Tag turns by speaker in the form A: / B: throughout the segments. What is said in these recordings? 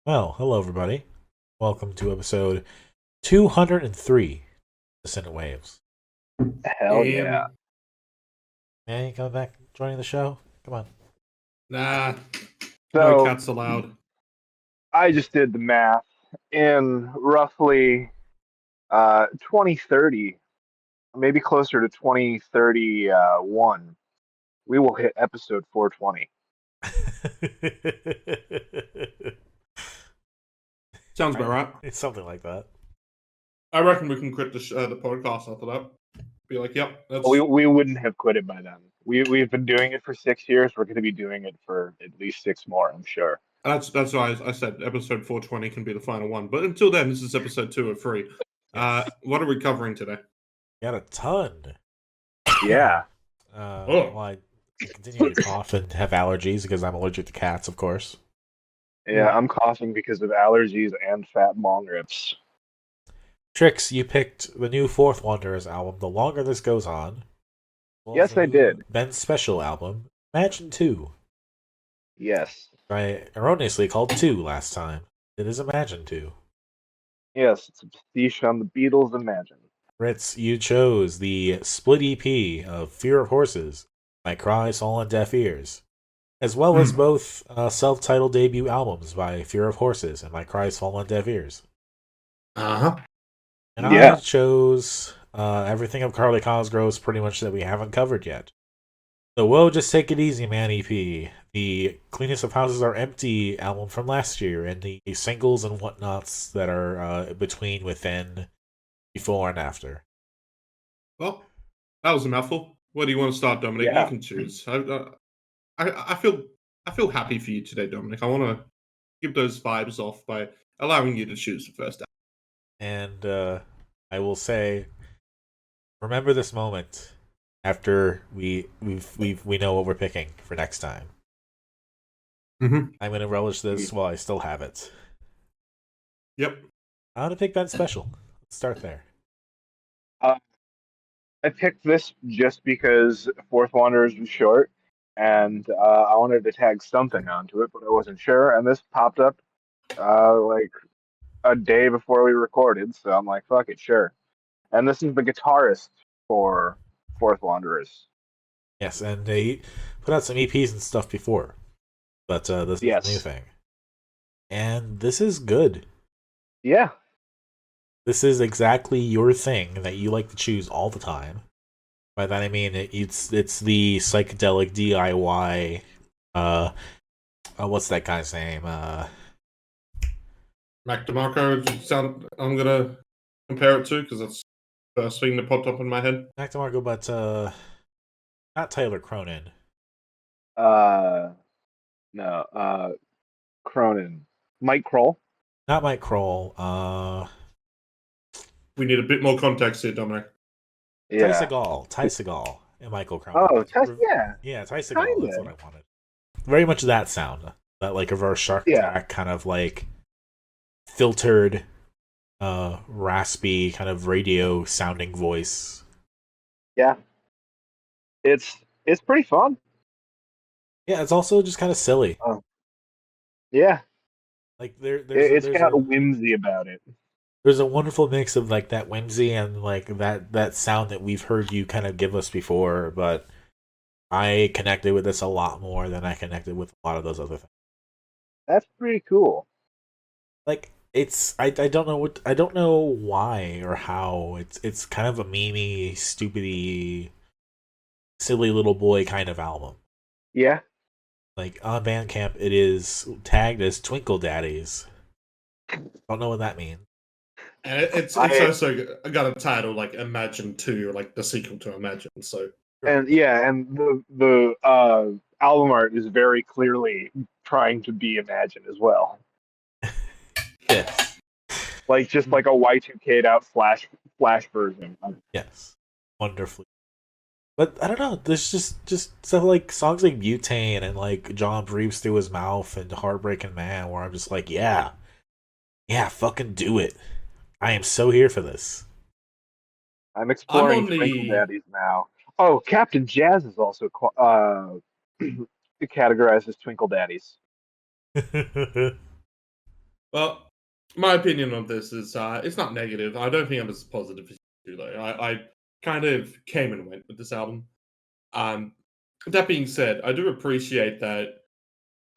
A: Well, hello everybody. Welcome to episode 203 Dissonant Waves.
B: Hell yeah.
A: Man, you coming back joining the show? Come on.
C: Nah, no
B: So
C: cats allowed.
B: I just did the math. In roughly 2030, maybe closer to 2031, we will hit episode 420.
C: Sounds about right.
A: It's something like that.
C: I reckon we can quit the podcast after that. Be like, yep, that's...
B: We wouldn't have quit it by then. We've been doing it for 6 years. We're going to be doing it for at least 6 more, I'm sure.
C: That's why I said episode 420 can be the final one. But until then, this is episode 203. What are we covering today?
A: Got a ton.
B: Yeah.
A: Well, I continue to cough and have allergies because I'm allergic to cats, of course.
B: Yeah, I'm coughing because of allergies and fat bong rips.
A: Trix, you picked the new Fourth Wanderers album, The Longer This Goes On.
B: Yes, I did.
A: Ben's special album, Imagine 2.
B: Yes.
A: I erroneously called 2 last time. It is Imagine 2.
B: Yes, it's a pastiche on the Beatles' Imagine.
A: Ritz, you chose the split EP of Fear of Horses, My Cries Fall on Deaf Ears, as well as both self-titled debut albums by Fear of Horses and My Cries Fall on Deaf Ears.
C: Uh-huh.
A: And I chose everything of Carly Cosgrove's pretty much that we haven't covered yet. The Woah, Just Take It Easy Man EP, the Cleanest of Houses Are Empty album from last year, and the singles and whatnots that are between, within, before, and after.
C: Well, that was a mouthful. Where do you want to start, Dominic?
B: Yeah.
C: You can choose. I feel happy for you today, Dominic. I want to give those vibes off by allowing you to choose the first.
A: And I will say, remember this moment after we know what we're picking for next time.
C: Mm-hmm.
A: I'm going to relish this while I still have it.
C: Yep.
A: I want to pick Ben's special. Let's start there.
B: I picked this just because Fourth Wanderers was short, and I wanted to tag something onto it, but I wasn't sure. And this popped up like a day before we recorded, so I'm like, fuck it, sure. And this is the guitarist for Fourth Wanderers.
A: Yes, and they put out some EPs and stuff before, but this is a new thing. And this is good.
B: Yeah.
A: This is exactly your thing that you like to choose all the time. By that I mean it's the psychedelic DIY. What's that guy's name?
C: Mac DeMarco. I'm gonna compare it to because that's the first thing that popped up in my head.
A: Mac DeMarco, but not Tyler Cronin.
B: No. Cronin. Mike Kroll.
A: Not Mike Kroll.
C: We need a bit more context here, Dominic.
A: Yeah. Ty Segall and Michael Cronin.
B: Oh, yeah.
A: Yeah, Ty Segall, that's what I wanted. Very much that sound. That like reverse Shark Attack kind of like filtered, raspy, kind of radio sounding voice.
B: Yeah. It's pretty fun.
A: Yeah, it's also just kind of silly.
B: Yeah.
A: Like
B: it's got a whimsy about it.
A: There's a wonderful mix of like that whimsy and like that sound that we've heard you kind of give us before, but I connected with this a lot more than I connected with a lot of those other things.
B: That's pretty cool.
A: Like I don't know why or how it's kind of a memey, stupidy, silly little boy kind of album.
B: Yeah.
A: Like on Bandcamp, it is tagged as Twinkle Daddies. Don't know what that means.
C: And it's also got a title like Imagine 2, or like the sequel to Imagine. So
B: and the album art is very clearly trying to be Imagine as well.
A: Yes.
B: Like just like a Y2K'd out flash version.
A: Yes. Wonderfully. But I don't know, there's just stuff like songs like Butane and like John Breathes Through His Mouth and Heartbreaking Man where I'm just like, yeah, fucking do it. I am so here for this.
B: I'm exploring Twinkle Daddies now. Oh, Captain Jazz is also categorized as Twinkle Daddies.
C: Well, my opinion on this is it's not negative. I don't think I'm as positive as you do, though. I kind of came and went with this album. Um, that being said, I do appreciate that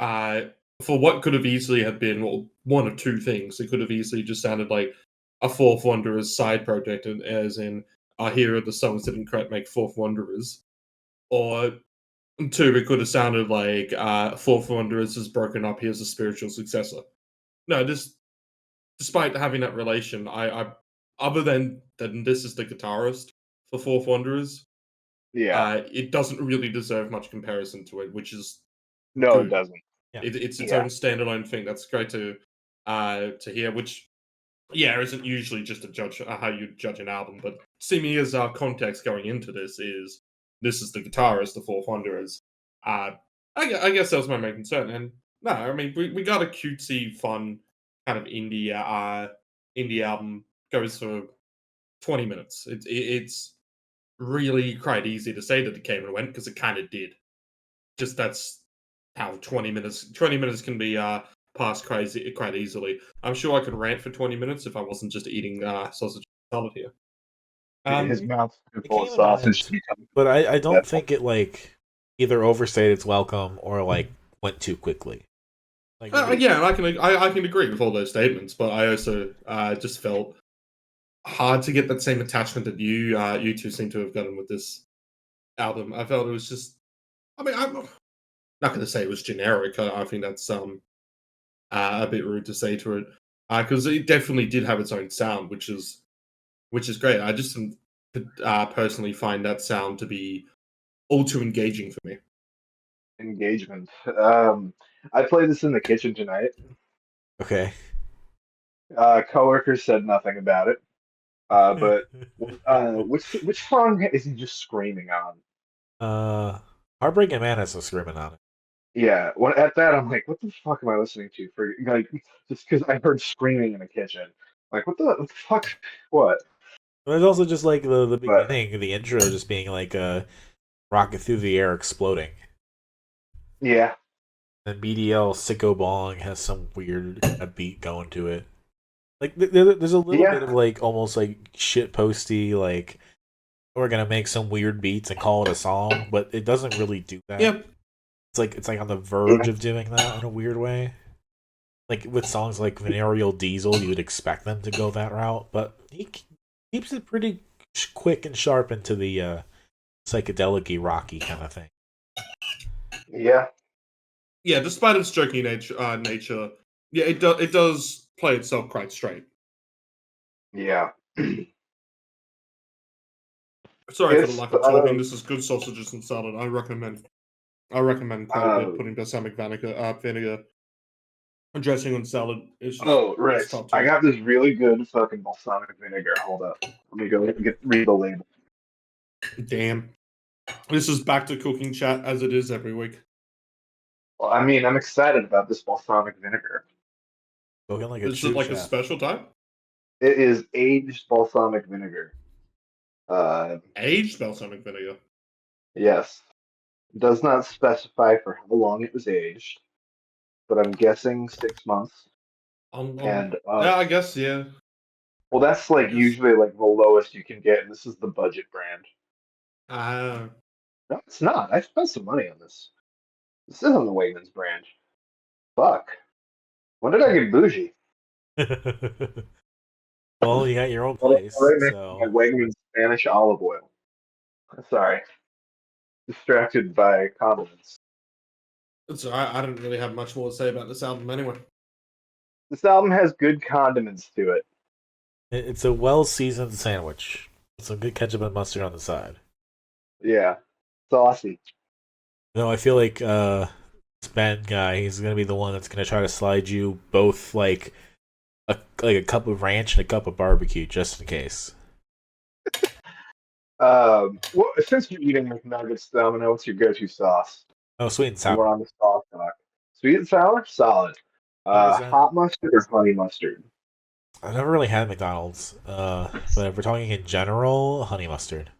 C: uh, for what could have easily have been one of two things, it could have easily just sounded like a Fourth Wanderer's side project, as in, here are the songs that didn't make Fourth Wanderers. Or two, it could have sounded like Fourth Wanderers is broken up, here's a spiritual successor. No, despite having that relation, I other than this is the guitarist for Fourth Wanderers,
B: Yeah.
C: it doesn't really deserve much comparison to it, which is
B: No, it
C: good.
B: doesn't.
A: Yeah.
C: It's its
B: Yeah.
C: own standalone thing. That's great to hear. Which, yeah, isn't usually just a judge how you judge an album, but seeming as our context going into this is the guitarist, the Fourth Wanderers. I guess that was my main concern. And no, I mean we got a cutesy, fun kind of indie album. Goes for 20 minutes. It's really quite easy to say that it came and went because it kind of did. Just that's how 20 minutes can be passed quite easily. I'm sure I could rant for 20 minutes if I wasn't just eating sausage salad here.
B: His mouth's
A: It
B: full of
A: came and
B: sausage.
A: went, but I don't think it like either overstayed its welcome or like went too quickly. Like
C: yeah, and I can agree with all those statements, but I also just felt hard to get that same attachment that you two seem to have gotten with this album. I felt it was just. I mean, I'm not going to say it was generic. I think that's a bit rude to say to it, because it definitely did have its own sound, which is great. I just personally find that sound to be all too engaging for me.
B: Engagement. I played this in the kitchen tonight.
A: okay.
B: Coworkers said nothing about it. But which song is he just screaming on?
A: Heartbreaking Man is a screaming on it.
B: Yeah. When at that, I'm like, what the fuck am I listening to? For like, just because I heard screaming in the kitchen. Like, what the fuck? What?
A: There's also just like the
B: But
A: beginning, the intro just being like a rocket through the air exploding.
B: yeah,
A: And BDL Sicko Bong has some weird beat going to it. Like there's a little bit of
B: yeah,
A: like almost like shit posty like we're gonna make some weird beats and call it a song, but it doesn't really do that.
C: Yep.
A: It's like on the
B: yeah,
A: verge of doing that in a weird way. Like with songs like Venereal Diesel, you would expect them to go that route, but he keeps it pretty quick and sharp into the psychedelic-y, rocky kind of thing.
B: yeah.
C: Yeah, despite its jokey nature, yeah, it does play itself quite straight.
B: Yeah.
C: Sorry for the
B: It's
C: lack of talking. This is good sausages and salad. I recommend quite a bit putting balsamic vinegar dressing on salad. It's just
B: Ritz.
C: top
B: I
C: tier.
B: got this really good fucking balsamic vinegar. Hold up. Let me go read the label.
C: Damn. This is back to cooking chat as it is every week.
B: Well, I mean, I'm excited about this balsamic vinegar.
A: Spoken like a
C: Is
A: true
C: it like a
A: chef.
C: special type?
B: It is aged balsamic vinegar.
C: Aged balsamic vinegar.
B: Yes. Does not specify for how long it was aged, but I'm guessing 6 months. And
C: Yeah, I guess, yeah.
B: well, that's like
C: Yes.
B: usually like the lowest you can get, and this is the budget brand. No, it's not. I spent some money on this. This isn't the Wegmans brand. Fuck. When did I get bougie?
A: Well, you got your own
B: Well,
A: place,
B: right next to my
A: so
B: Wegmans Spanish olive oil. Sorry. Distracted by comments.
C: It's alright. I didn't really have much more to say about this album anyway.
B: This album has good condiments to it.
A: it's a well-seasoned sandwich with some good ketchup and mustard on the side.
B: Yeah. Saucy.
A: No, I feel like this Ben guy, he's gonna be the one that's gonna try to slide you both like a cup of ranch and a cup of barbecue, just in case.
B: Well, since you're eating McNuggets, Domino, what's your go-to sauce?
A: Oh, sweet and
B: And
A: sour.
B: we're on the sauce talk. Sweet and sour? Solid.
A: 100%.
B: Hot mustard or honey mustard?
A: I've never really had McDonald's, but if we're talking in general, honey mustard.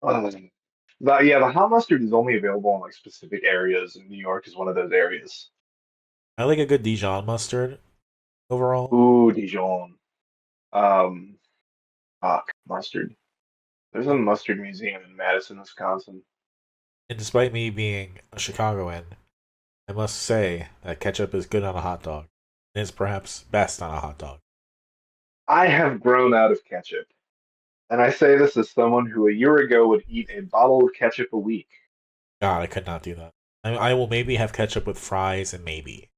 B: The hot mustard is only available in like specific areas, and New York is one of those areas.
A: I like a good Dijon mustard. overall.
B: Ooh, Dijon. Mustard. There's a mustard museum in Madison, Wisconsin.
A: And despite me being a Chicagoan, I must say that ketchup is good on a hot dog. It is perhaps best on a hot dog.
B: I have grown out of ketchup, and I say this as someone who a year ago would eat a bottle of ketchup a week.
A: God, I could not do that. I will maybe have ketchup with fries and maybe.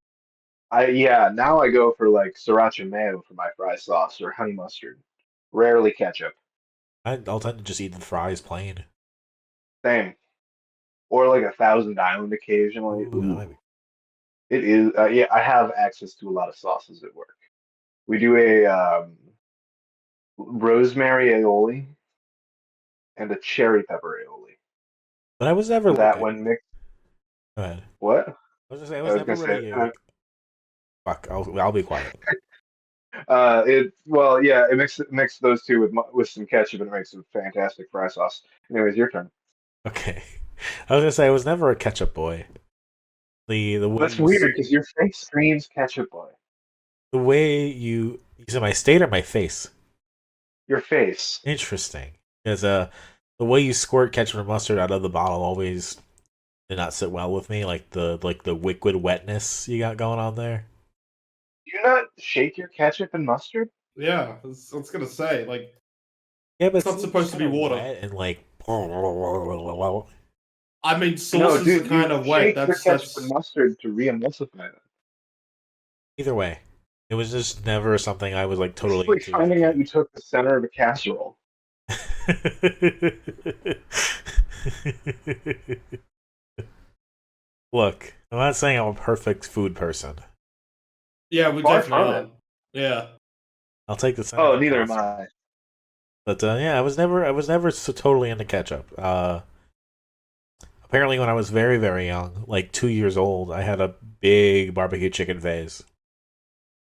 B: Now I go for like sriracha mayo for my fry sauce or honey mustard. Rarely ketchup.
A: I'll tend to just eat the fries plain.
B: Same. Or like a Thousand Island occasionally.
A: Ooh, that might be.
B: It is. Yeah, I have access to a lot of sauces at work. We do a rosemary aioli and a cherry pepper aioli.
A: But I was never
B: That
A: like.
B: when mixed.
A: Go ahead.
B: What?
A: I was gonna say I
B: I
A: was
B: was
A: never
B: gonna say.
A: really like. Fuck. I'll be quiet.
B: It mix those two with some ketchup and it makes a fantastic fry sauce. Anyways, your turn.
A: Okay. I was gonna say I was never a ketchup boy. The way
B: That's
A: you
B: weird because your face screams ketchup boy.
A: the way you said my state or my face.
B: Your face.
A: Interesting. Because the way you squirt ketchup and mustard out of the bottle always did not sit well with me. Like the liquid wetness you got going on there.
B: Do you not shake your ketchup and mustard?
C: Yeah, I was gonna say, like,
A: Yeah, but
C: it's not supposed to be water.
A: wet and like.
C: I mean,
B: No,
C: sauces
B: dude,
C: are kind
B: you
C: of wet.
B: shake your ketchup
C: That's
B: and mustard to re-emulsify them.
A: Either way, it was just never something I was like
B: It's
A: totally
B: like
A: into as a
B: finding out
A: kid.
B: you took the center of a casserole.
A: Look, I'm not saying I'm a perfect food person.
C: yeah, we
B: Far
C: definitely
B: from
C: are.
B: it.
A: I'll take the center
B: Oh,
A: of the
B: neither am
A: casserole.
B: I.
A: But yeah, I was never so totally into ketchup. Apparently, when I was very very young, like 2 years old, I had a big barbecue chicken vase.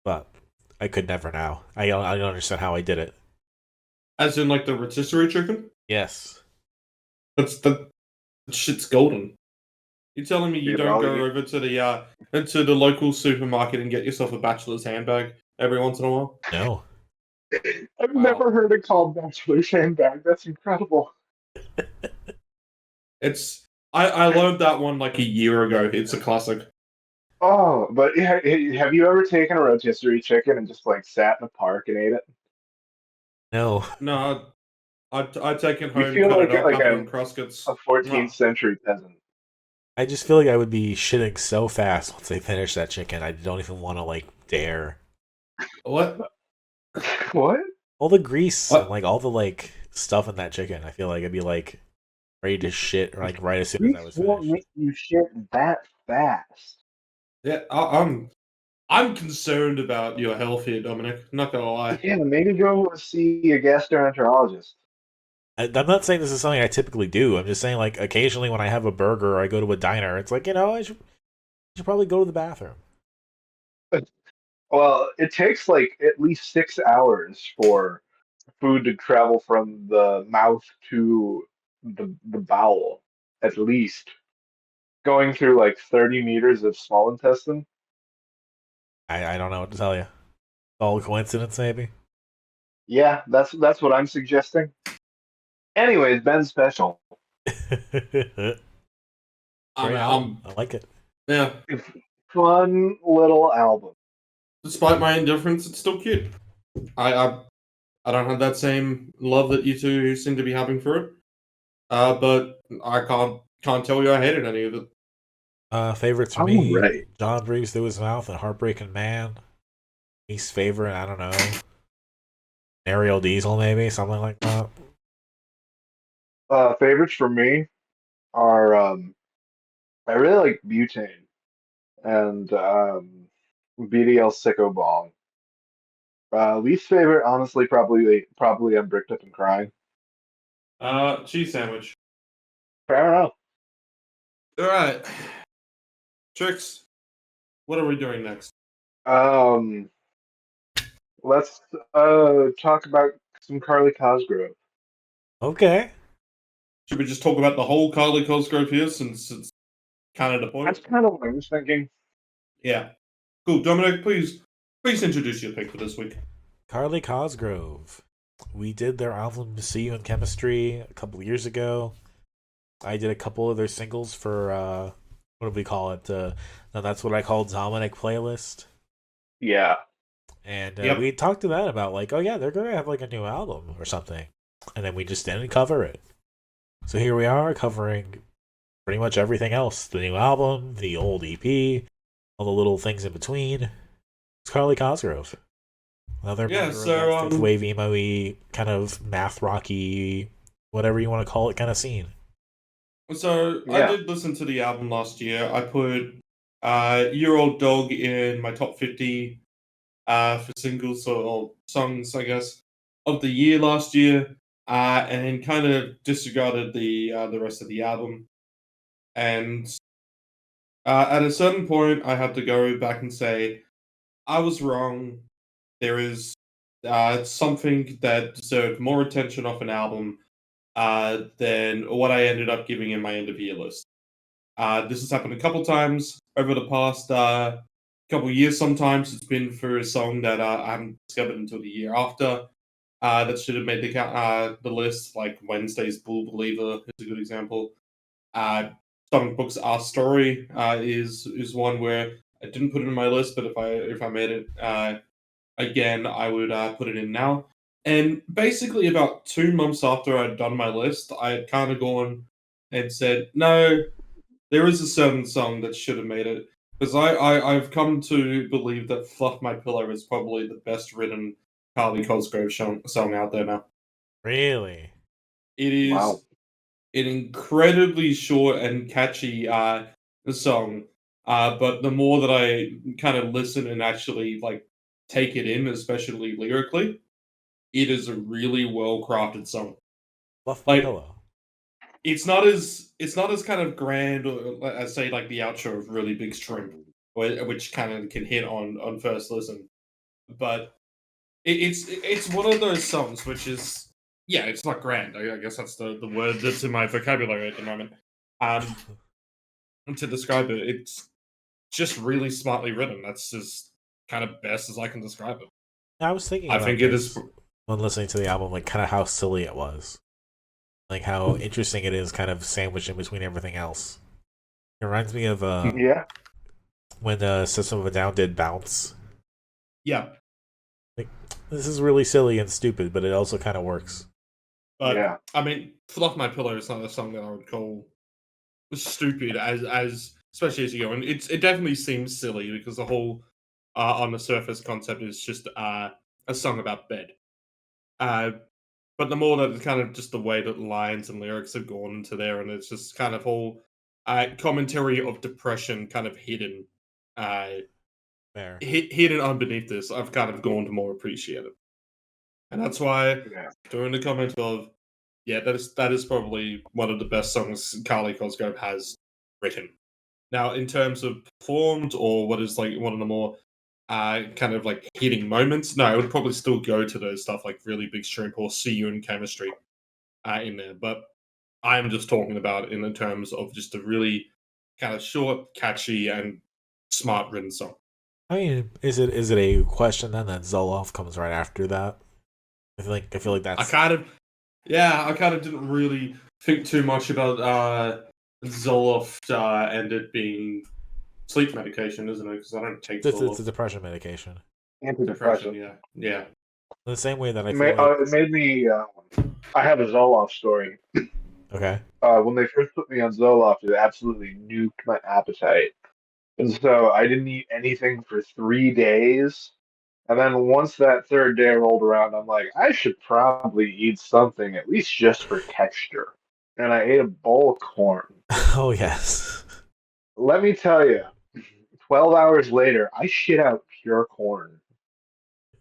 A: But I could never now. I don't understand how I did it.
C: As in, like, the rotisserie chicken?
A: Yes.
C: That shit's golden. You telling me you
B: Dude,
C: don't go over to the into the local supermarket and get yourself a Bachelor's handbag every once in a while?
A: No.
B: I've
C: Wow.
B: never heard it called Bachelor Handbag. That's incredible.
C: It's I learned that one like a year ago. It's a classic.
B: Oh, but have you ever taken a rotisserie chicken and just like sat in a park and ate it?
A: No.
C: No, I take it
B: You
C: home,
B: feel
C: cut it
B: like
C: up,
B: like
C: have it on Crosscuts.
B: a 14th
C: Mwah.
B: century peasant.
A: I just feel like I would be shitting so fast once they finish that chicken. I don't even want to like dare.
C: What?
B: What?
A: All the grease and
C: What?
A: like all the like stuff in that chicken. I feel like I'd be like ready to shit like right as soon as I was
B: Grease won't
A: finished.
B: make you shit that fast.
C: Yeah, I'm concerned about your health here, Dominic. Not gonna lie.
B: Yeah, maybe go see a gastroenterologist.
A: I'm not saying this is something I typically do. I'm just saying like occasionally when I have a burger or I go to a diner, it's like I should probably go to the bathroom.
B: Well, it takes like at least 6 hours for food to travel from the mouth to the bowel, at least. Going through like 30 meters of small intestine.
A: I don't know what to tell you. All a coincidence, maybe.
B: Yeah, that's what I'm suggesting. Anyways, Ben's special.
A: Great album. I like it.
C: Yeah.
B: Fun little album.
C: Despite my indifference, it's still cute. I don't have that same love that you two seem to be having for it. But I can't tell you I hated any of it.
A: Favorites for
B: All
A: me:
B: right.
A: John Breathes Through His Mouth and Heartbreaking Man. Least favorite, I don't know. Ariel Diesel, maybe something like that.
B: Favorites for me are I really like Butane and BDL Sicko Bong. Least favorite, honestly, probably I'm Bricked Up and Crying.
C: Cheese sandwich.
B: Fair enough.
C: All right, Trix. What are we doing next?
B: Um, let's talk about some Carly Cosgrove.
A: Okay.
C: Should we just talk about the whole Carly Cosgrove here, since it's kind of the point?
B: That's kind of what I was thinking.
C: Yeah. Cool, Dominic. Please please introduce your pick for this week.
A: Carly Cosgrove. We did their album "See You in Chemistry" a couple of years ago. I did a couple of their singles for what do we call it? Now that's what I call Dominic playlist.
B: Yeah.
A: And
C: Yep.
A: we talked to that about like, oh yeah, they're gonna have like a new album or something, and then we just didn't cover it. So here we are covering pretty much everything else: the new album, the old EP, all the little things in between. It's Carly Cosgrove, another member of that fifth wave emo-y kind of math rocky, whatever you want to call it, kind of scene.
C: So I did listen to the album last year. I put Year Old Dog in my top 50 for singles or songs, I guess, of the year last year, and kind of disregarded the rest of the album. And at a certain point, I had to go back and say, I was wrong. There is something that deserved more attention off an album than what I ended up giving in my end of year list. This has happened a couple times over the past couple years. Sometimes it's been for a song that I haven't discovered until the year after. That should have made the list, like Wednesday's Bull Believer is a good example. Sonic Book's Our Story is one where I didn't put it in my list, but if I made it again, I would put it in now. And basically, about 2 months after I'd done my list, I had kind of gone and said, no, there is a certain song that should have made it. Because I've come to believe that Fluff My Pillow is probably the best written Carly Cosgrove song out there now.
A: Really?
C: It is an incredibly short and catchy song. But the more that I kind of listen and actually like take it in, especially lyrically, it is a really well crafted song.
A: Fluff My Pillow.
C: It's not as kind of grand as say like the outro of Really Big Shrimp, which kind of can hit on first listen. But it's one of those songs which is it's not grand. I guess that's the word that's in my vocabulary at the moment. To describe it, it's just really smartly written. That's just kind of best as I can describe it.
A: I was thinking.
C: I think it is
A: when listening to the album, like kind of how silly it was, like how interesting it is, kind of sandwiched in between everything else. It reminds me of when System of a Down did Bounce.
C: Yeah,
A: like this is really silly and stupid, but it also kind of works.
C: But I mean, Fluff My Pillow is not a song that I would call stupid as especially as you go, and it definitely seems silly because the whole on the surface concept is just a song about bed. But the more that it's kind of just the way that lines and lyrics have gone into there, and it's just kind of whole commentary of depression kind of hidden hidden underneath this, I've kind of gone to more appreciate it. And that's why during the comment of that is probably one of the best songs Carly Cosgrove has written. Now, in terms of performed or what is like one of the more kind of like hitting moments, no, I would probably still go to those stuff like Really Big Shrimp or See You in Chemistry in there. But I'm just talking about in the terms of just a really kind of short, catchy, and smart written song.
A: I mean, is it a question then that Zoloft comes right after that? I feel like that's.
C: I kind of didn't really think too much about Zoloft and it being sleep medication, isn't it? Because I don't take Zoloft.
A: It's a depression medication.
B: Antidepressant.
C: Yeah.
A: In the same way that
B: it made me. I have a Zoloft story.
A: Okay.
B: When they first put me on Zoloft, it absolutely nuked my appetite, and so I didn't eat anything for 3 days. And then once that third day rolled around, I'm like, I should probably eat something, at least just for texture. And I ate a bowl of corn.
A: Oh, yes.
B: Let me tell you, 12 hours later, I shit out pure corn.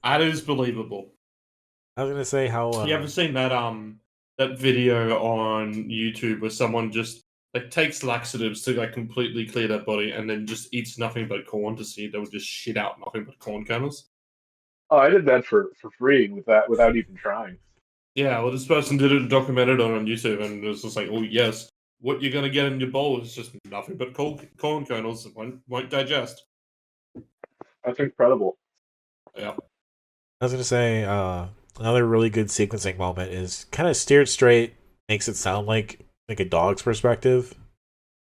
C: That is believable.
A: I was going to say how...
C: You ever seen that video on YouTube where someone just like takes laxatives to like completely clear their body and then just eats nothing but corn to see if they would just shit out nothing but corn kernels?
B: Oh, I did that for free without even trying.
C: Yeah, well, this person did it, documented it on YouTube, and it was just like, oh yes, what you're gonna get in your bowl is just nothing but corn kernels that won't digest.
B: That's incredible.
C: Yeah.
A: I was gonna say another really good sequencing moment is kind of steered straight, makes it sound like a dog's perspective.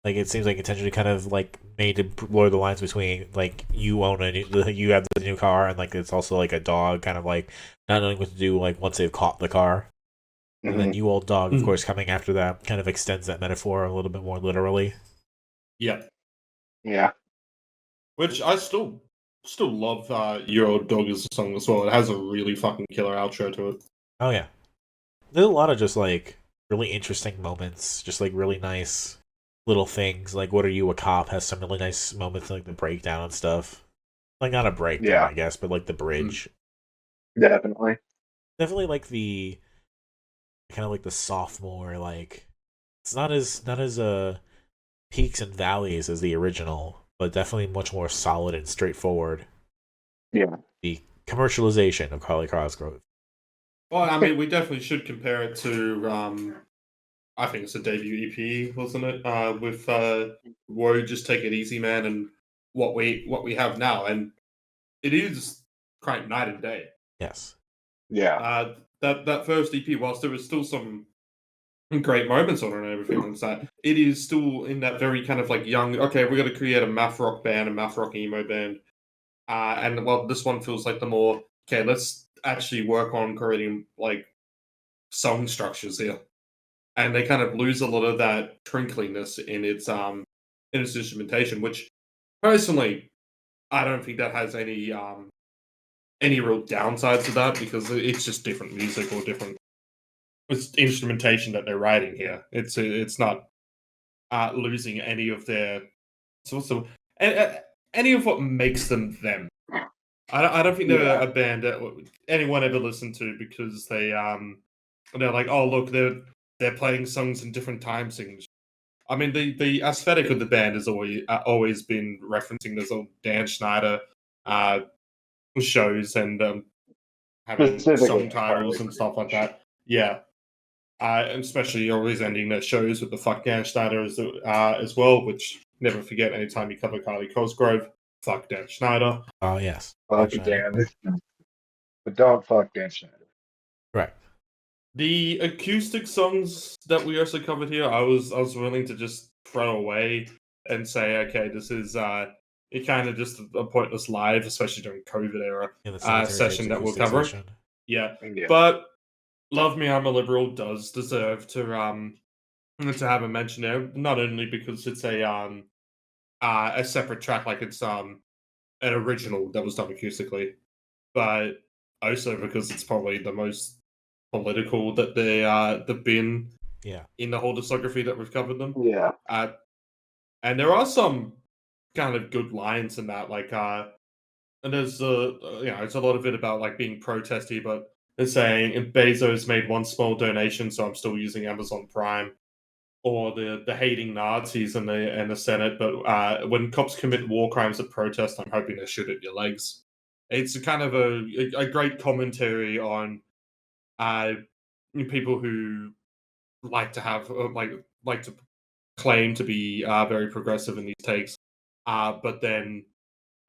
A: Like it seems like intentionally kind of like made to blur the lines between like you own you have the new car and like it's also like a dog kind of like not knowing what to do like once they've caught the car. And then you old dog, of course, coming after that kind of extends that metaphor a little bit more literally.
C: Yeah.
B: Yeah.
C: Which I still love Your Old Dog as a song as well. It has a really fucking killer outro to it.
A: Oh yeah. There's a lot of just like really interesting moments, just like really nice little things. Like What Are You, a Cop has some really nice moments like the breakdown and stuff. Like not a breakdown, I guess, but like the bridge.
B: Definitely.
A: Definitely like the kind of like the sophomore, like it's not as peaks and valleys as the original, but definitely much more solid and straightforward.
B: Yeah.
A: The commercialization of Carly Cosgrove.
C: Well, I mean, we definitely should compare it to I think it's a debut EP, wasn't it? With Woah, Just Take It Easy, Man, and what we have now, and it is quite night and day.
A: Yes.
B: Yeah.
C: That first EP, whilst there was still some great moments on it and everything like that, it is still in that very kind of like young. Okay, we're going to create a math rock band, a math rock emo band, and well, this one feels like the more okay. Let's actually work on creating like song structures here, and they kind of lose a lot of that crinkliness in its instrumentation, which personally I don't think that has any real downside to that because it's just different music or different it's instrumentation that they're writing here. It's not losing any of their so any of what makes them them. I don't think they're a band that anyone ever listened to because they're like, oh look, they're playing songs in different time signatures. I mean, the aesthetic of the band has always been referencing those old Dan Schneider shows and having song titles and stuff like that. Yeah, especially always ending their shows with the "fuck Dan Schneider" as well. Which never forget anytime you cover Carly Cosgrove, fuck Dan Schneider.
A: Oh yes.
B: Fuck Dan. But don't fuck Dan Schneider.
A: Right.
C: The acoustic songs that we also covered here, I was willing to just throw away and say, okay, this is it kind of just a pointless live, especially during COVID era session that we'll cover. Yeah, but "Love Me, I'm a Liberal" does deserve to have a mention there, not only because it's a separate track, like it's an original that was done acoustically, but also because it's probably the most political that they've been in the whole discography that we've covered them.
B: Yeah.
C: And there are some kind of good lines in that, like and there's it's a lot of it about like being protesty, but they're saying Bezos made one small donation, so I'm still using Amazon Prime, or the hating Nazis in the Senate, but when cops commit war crimes at protest, I'm hoping they shoot at your legs. It's a kind of a great commentary on people who like to have like to claim to be very progressive in these takes, but then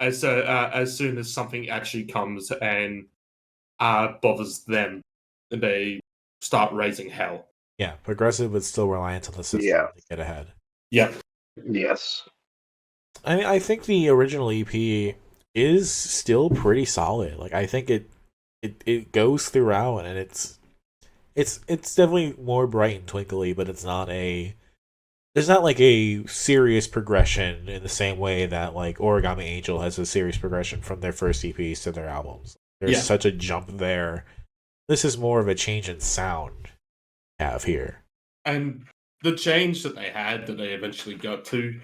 C: as soon as something actually comes and bothers them, they start raising hell.
A: Yeah, progressive but still reliant on the system to get ahead.
C: Yeah.
B: Yes.
A: I mean, I think the original EP is still pretty solid. Like, I think it goes throughout, and it's definitely more bright and twinkly, but it's not there's not like a serious progression in the same way that like Origami Angel has a serious progression from their first EPs to their albums. There's such a jump there. This is more of a change in sound have here.
C: And the change that they had that they eventually got to,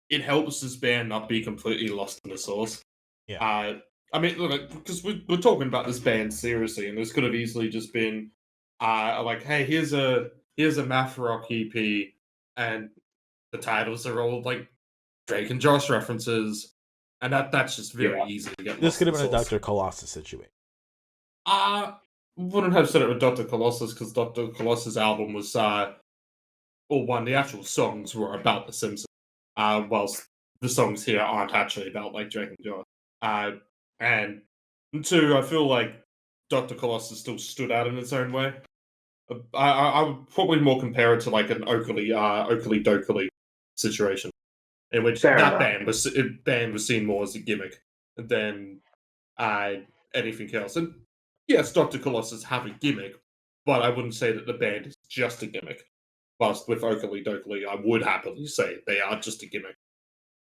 C: it helps this band not be completely lost in the sauce.
A: Yeah.
C: I mean, look, because we're talking about this band seriously, and this could have easily just been like, hey, here's a math rock EP, and the titles are all like Drake and Josh references, and that's just very easy to get.
A: This could have been a Dr. Colossus situation.
C: Wouldn't have said it with Dr. Colossus because Dr. Colossus' album was the actual songs were about The Simpsons, whilst the songs here aren't actually about like Drake and Josh. And And two, I feel like Dr. Colossus still stood out in its own way. I would probably more compare it to like an Oakley Dokley situation, in which
B: Fair
C: that
B: enough.
C: band was seen more as a gimmick than anything else. And yes, Dr. Colossus have a gimmick, but I wouldn't say that the band is just a gimmick. Whilst with Oakley Dokley, I would happily say they are just a gimmick.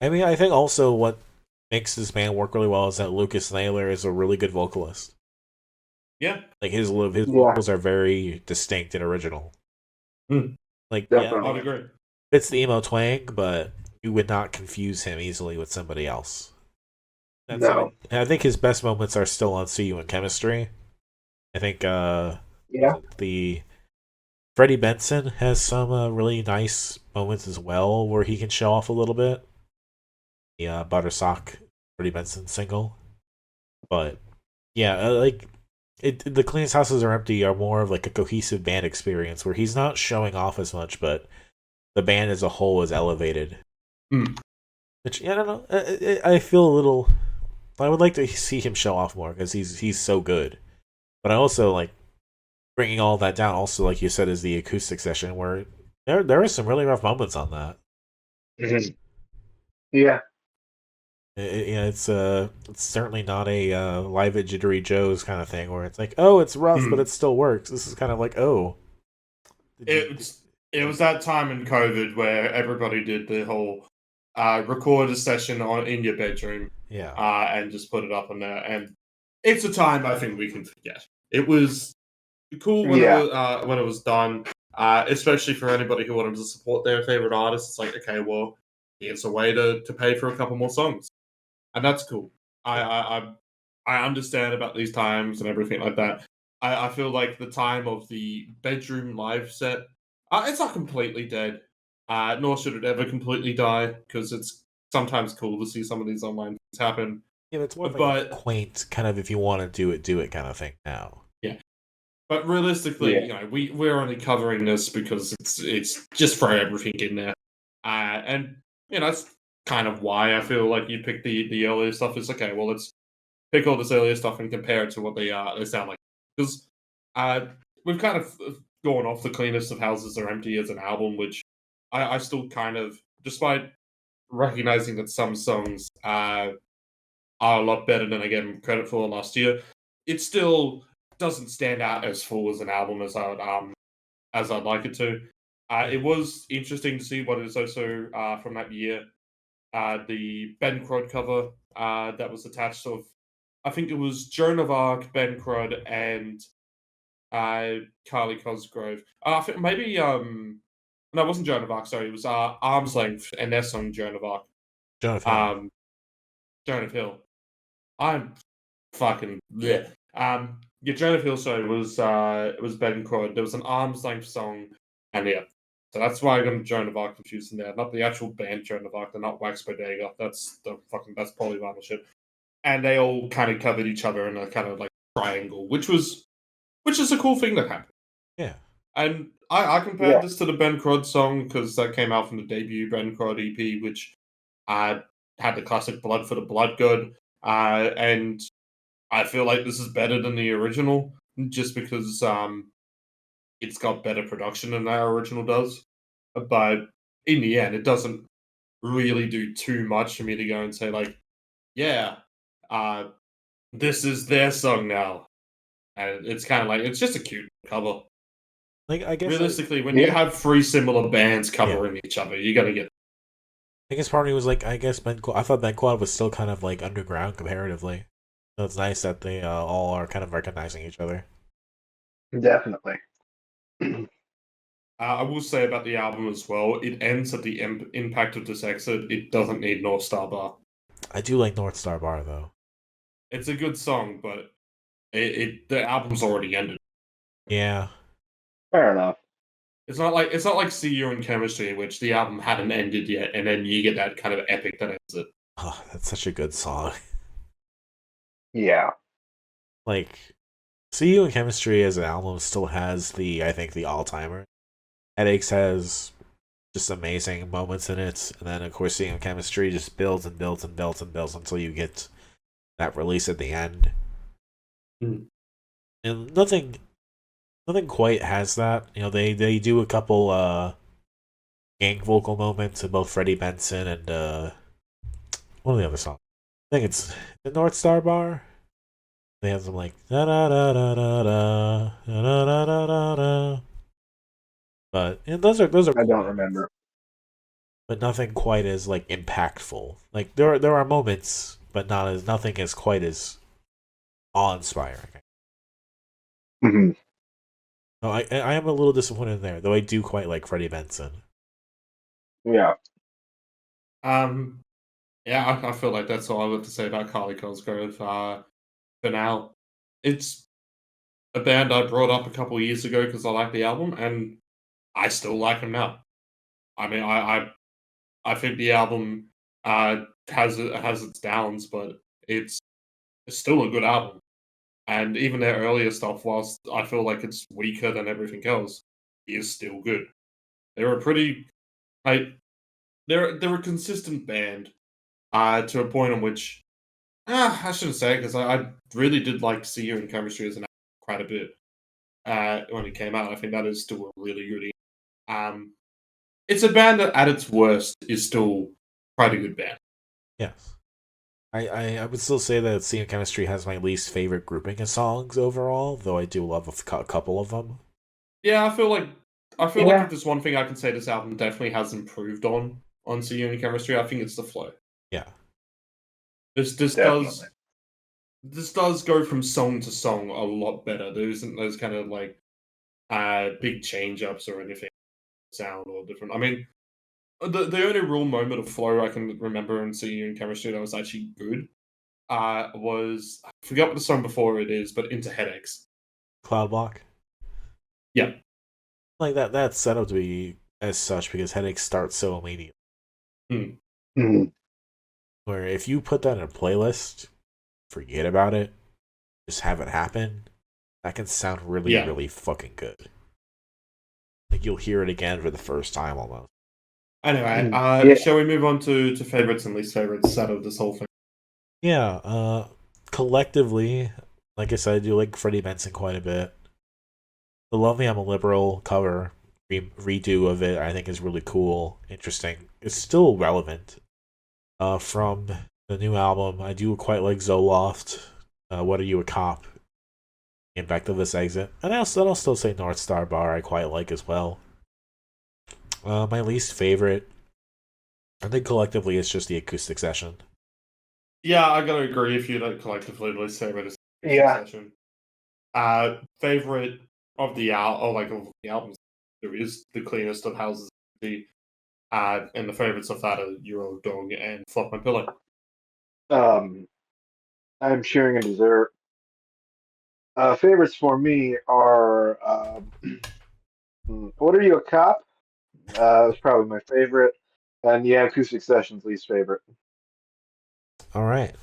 A: I mean, I think also what makes this band work really well is that Lucas Naylor is a really good vocalist.
C: Yeah,
A: like his vocals are very distinct and original. Like,
B: Definitely.
C: I'd agree.
A: It's the emo twang, but you would not confuse him easily with somebody else.
B: No.
A: I think his best moments are still on See You in Chemistry. I think the Freddie Benson has some really nice moments as well where he can show off a little bit. The Buttersock Freddie Benson single. But yeah, the Cleanest Houses Are Empty are more of like a cohesive band experience where he's not showing off as much, but the band as a whole is elevated. Which, I don't know. I feel a little. I would like to see him show off more because he's so good. But I also like bringing all that down. Also, like you said, is the acoustic session where there are some really rough moments on that.
B: Mm-hmm. Yeah.
A: It's certainly not a Live at Jittery Joe's kind of thing where it's like, oh, it's rough, but it still works. This is kind of like, oh,
C: it was that time in COVID where everybody did the whole record a session in your bedroom, and just put it up on there. And it's a time I think we can forget. It was cool when it was done, especially for anybody who wanted to support their favorite artist. It's like, okay, well, it's a way to pay for a couple more songs, and that's cool. I understand about these times and everything like that. I feel like the time of the bedroom live set, it's not completely dead, nor should it ever completely die, because it's sometimes cool to see some of these online things happen.
A: Yeah, it's more like a quaint kind of if you want to do it kind of thing now.
C: Yeah. But realistically, we're only covering this because it's just for everything in there. And that's kind of why I feel like you pick the earlier stuff. Is okay, well, let's pick all this earlier stuff and compare it to what they sound like. Because we've kind of gone off the Cleanest of Houses Are Empty as an album, which I still kind of, despite recognizing that some songs are a lot better than I gave them credit for last year, it still doesn't stand out as full as an album as I'd like it to. It was interesting to see what is also from that year, the Ben Crod cover that was attached of, I think it was Joan of Arc, Ben Crod, and Carly Cosgrove. I think maybe no, it wasn't Joan of Arc. Sorry, it was Arm's Length and their song Joan of Arc.
A: Joan of Hill.
C: Joan of Hill. I'm fucking yeah. Joan of Hill. Sorry, it was Ben Crod. There was an Arm's Length song, and yeah. So that's why I got Joan of Arc confused in there. Not the actual band Joan of Arc. They're not Wax Bodega. That's polyvinyl shit. And they all kind of covered each other in a kind of like triangle, which is a cool thing that happened.
A: Yeah.
C: And I compared this to the Ben Crod song because that came out from the debut Ben Crod EP, which had the classic Blood for the Blood God. And I feel like this is better than the original just because it's got better production than that original does. But in the end, it doesn't really do too much for me to go and say, like, yeah, this is their song now. And it's kind of like, it's just a cute cover.
A: Like, I guess
C: realistically, when you have three similar bands covering each other, you gotta get.
A: I guess part of me was like, I thought Ben Quad was still kind of like underground comparatively. So it's nice that they all are kind of recognizing each other.
B: Definitely.
C: I will say about the album as well, it ends at the impact of this exit. It doesn't need North Star Bar.
A: I do like North Star Bar, though.
C: It's a good song, but the album's already ended.
A: Yeah.
B: Fair enough.
C: It's not like See You in Chemistry, in which the album hadn't ended yet, and then you get that kind of epic that ends it.
A: Oh, that's such a good song.
B: Yeah.
A: Like, See You in Chemistry as an album still has I think the all-timer. Headaches has just amazing moments in it, and then of course See You in Chemistry just builds and builds and builds and builds until you get that release at the end. And nothing quite has that. You know, they do a couple gang vocal moments in both Freddie Benson and one of the other songs. I think it's the North Star Bar. They have some like da da da da da da da da da da da. But those are
B: I
A: cool
B: don't
A: moments.
B: remember.
A: But nothing quite as like impactful. Like there are moments, but nothing as quite as awe inspiring.
B: Mm-hmm.
A: No, I am a little disappointed there, though I do quite like Freddie Benson.
B: Yeah.
C: Yeah, I feel like that's all I've got to say about Carly Cosgrove. For now, it's a band I brought up a couple of years ago because I like the album, and I still like them now. I mean, I think the album has its downs, but it's still a good album. And even their earlier stuff, whilst I feel like it's weaker than everything else, is still good. They're a pretty like they're a consistent band to a point in which I shouldn't say because I really did like See You in Chemistry as an album quite a bit when it came out. I think that is still a really good. It's a band that at its worst is still quite a good band.
A: Yes. I would still say that Scene Chemistry has my least favorite grouping of songs overall, though I do love a couple of them.
C: Yeah, I feel like if there's one thing I can say this album definitely has improved on See You in Chemistry, I think it's the flow.
A: Yeah.
C: This
B: Definitely.
C: does go from song to song a lot better. There isn't those kind of like big change ups or anything sound or different. I mean, the only real moment of flow I can remember in See You in Chemistry that was actually good was I forgot what the song before it is, but Into Headaches.
A: Cloud Block.
C: Yeah.
A: Like that's set up to be as such because Headache starts so immediately.
B: Mm-hmm.
A: Where if you put that in a playlist, forget about it, just have it happen, that can sound really, really fucking good. Like you'll hear it again for the first time almost.
C: Anyway, shall we move on to favorites and least favorites out of this whole thing?
A: Yeah, collectively, like I said, I do like Freddie Benson quite a bit. The Love Me I'm a Liberal cover redo of it I think is really cool, interesting. It's still relevant. From the new album, I do quite like Zoloft. What Are You, a Cop? Invectiveless Exit. And I'll still say North Star Bar I quite like as well. My least favorite, I think collectively it's just the acoustic session.
C: Yeah, I gotta agree if you don't collectively least favorite is
B: Yeah.
C: session. Favorite of the of the albums there is the Cleanest of Houses and the favorites of that are Euro Dog and Flop My Pillow.
B: I'm sharing a dessert. Favorites for me are What Are You, a Cop? That's probably my favorite. And yeah, Acoustic Sessions least favorite.
A: All right.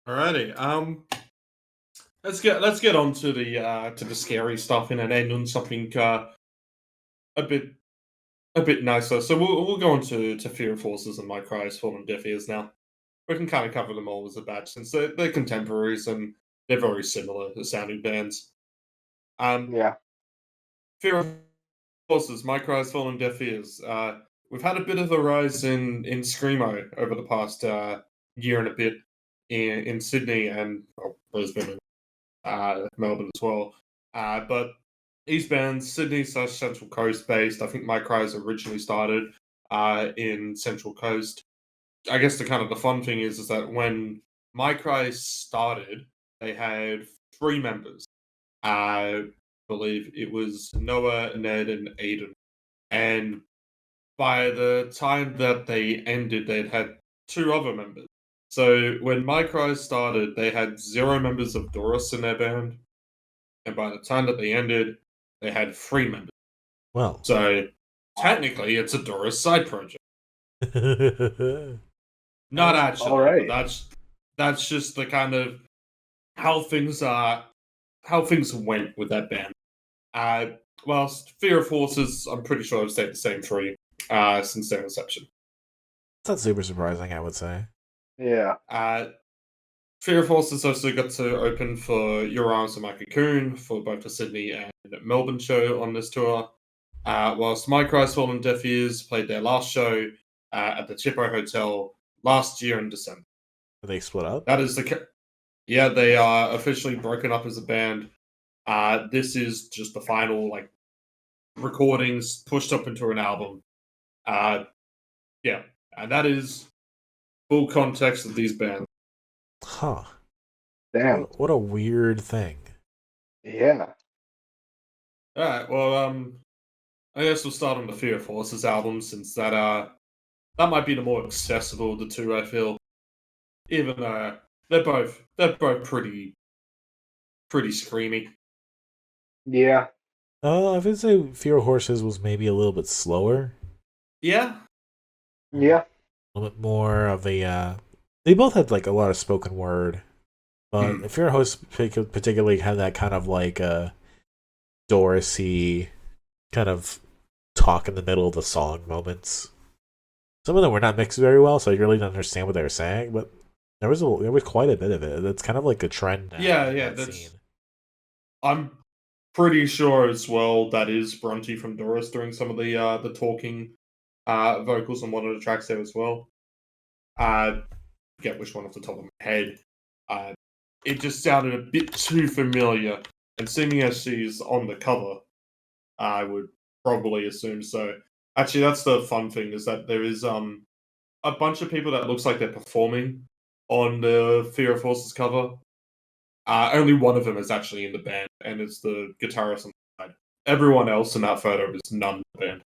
C: Alrighty. Let's get on to the scary stuff and then end on something a bit nicer. So we'll go on to Fear Forces and My Cries Fallen Deaf Ears now. We can kind of cover them all as a batch since they're contemporaries and they're very similar sounding bands.
B: Yeah.
C: Fear Forces, My Cries Fallen Deaf Ears. We've had a bit of a rise in screamo over the past year and a bit in Sydney and Brisbane and Melbourne as well. But these bands, Sydney / Central Coast based. I think My Cries originally started in Central Coast. I guess the fun thing is that when My Cries started, they had 3 members. I believe it was Noah, Ned, and Aiden. And by the time that they ended, they'd had 2 other members. So when My Cries started, they had 0 members of Doris in their band. And by the time that they ended, they had 3 members.
A: Well.
C: So technically, it's a Doris side project. Not actually,
B: all right.
C: but that's just the kind of how things went with that band. Whilst Fear of Horses, I'm pretty sure I've stayed the same 3 since their inception.
A: It's not super surprising, I would say.
B: Yeah.
C: Fear of Horses also got to open for Your Arms and My Cocoon for both the Sydney and Melbourne show on this tour. Whilst My Cries Fall on Deaf Ears played their last show at the Chippo Hotel last year in December.
A: Are they split up?
C: That is yeah, they are officially broken up as a band. This is just the final recordings pushed up into an album. Yeah, and that is full context of these bands.
A: Huh.
B: Damn.
A: What a weird thing.
B: Yeah.
C: Alright, well, I guess we'll start on the Fear of Horses album, since that might be the more accessible of the two, I feel. Even they're both pretty screamy.
B: Yeah.
A: I would say Fear of Horses was maybe a little bit slower.
C: Yeah.
B: Yeah.
A: A little bit more of a they both had like a lot of spoken word. But Fear of Horses particularly had that kind of like Dorisy kind of talk in the middle of the song moments. Some of them were not mixed very well, so you really didn't understand what they were saying, but there was quite a bit of it. That's kind of like a trend now.
C: Yeah, I'm pretty sure as well that is Bronte from Doris doing some of the talking vocals on one of the tracks there as well. I forget which one off the top of my head. It just sounded a bit too familiar, and seeming as she's on the cover, I would probably assume so. Actually, that's the fun thing, is that there is a bunch of people that looks like they're performing on the Fear of Horses cover. Only one of them is actually in the band, and it's the guitarist on the side. Everyone else in that photo is none of the band.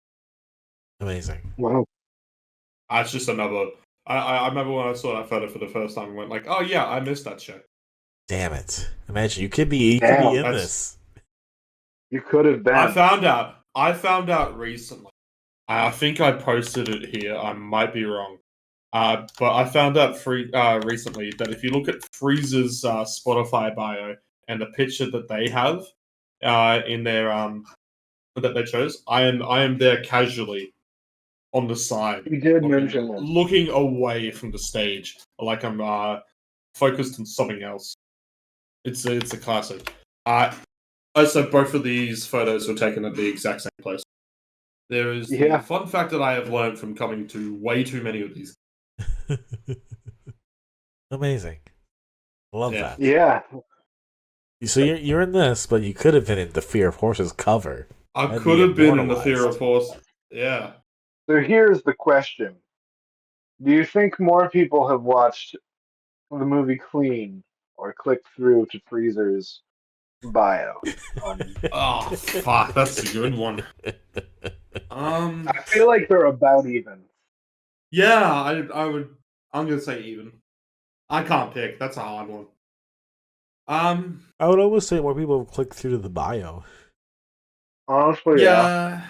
A: Amazing.
B: Wow.
C: It's just another... I remember when I saw that photo for the first time and went like, oh yeah, I missed that show.
A: Damn it. Imagine you could be in this.
B: You could have been.
C: I found out recently. I think I posted it here. I might be wrong. But I found out recently that if you look at Freeze's Spotify bio and the picture that they have in their that they chose, I am there casually on the side.
B: You did mention that.
C: Looking away from the stage, like I'm focused on something else. It's a classic. So both of these photos were taken at the exact same place. There is the fun fact that I have learned from coming to way too many of these.
A: Amazing. Love that.
B: Yeah.
A: So you're in this, but you could have been in the Fear of Horses cover.
C: I could have been in the Fear of Horses. Yeah.
B: So here's the question. Do you think more people have watched the movie Clean or clicked through to Freezer's bio?
C: Oh, fuck. That's a good one.
B: I feel like they're about even.
C: Yeah, I'm going to say even. I can't pick. That's a hard one.
A: I would almost say more people have clicked through to the bio.
B: Honestly, yeah.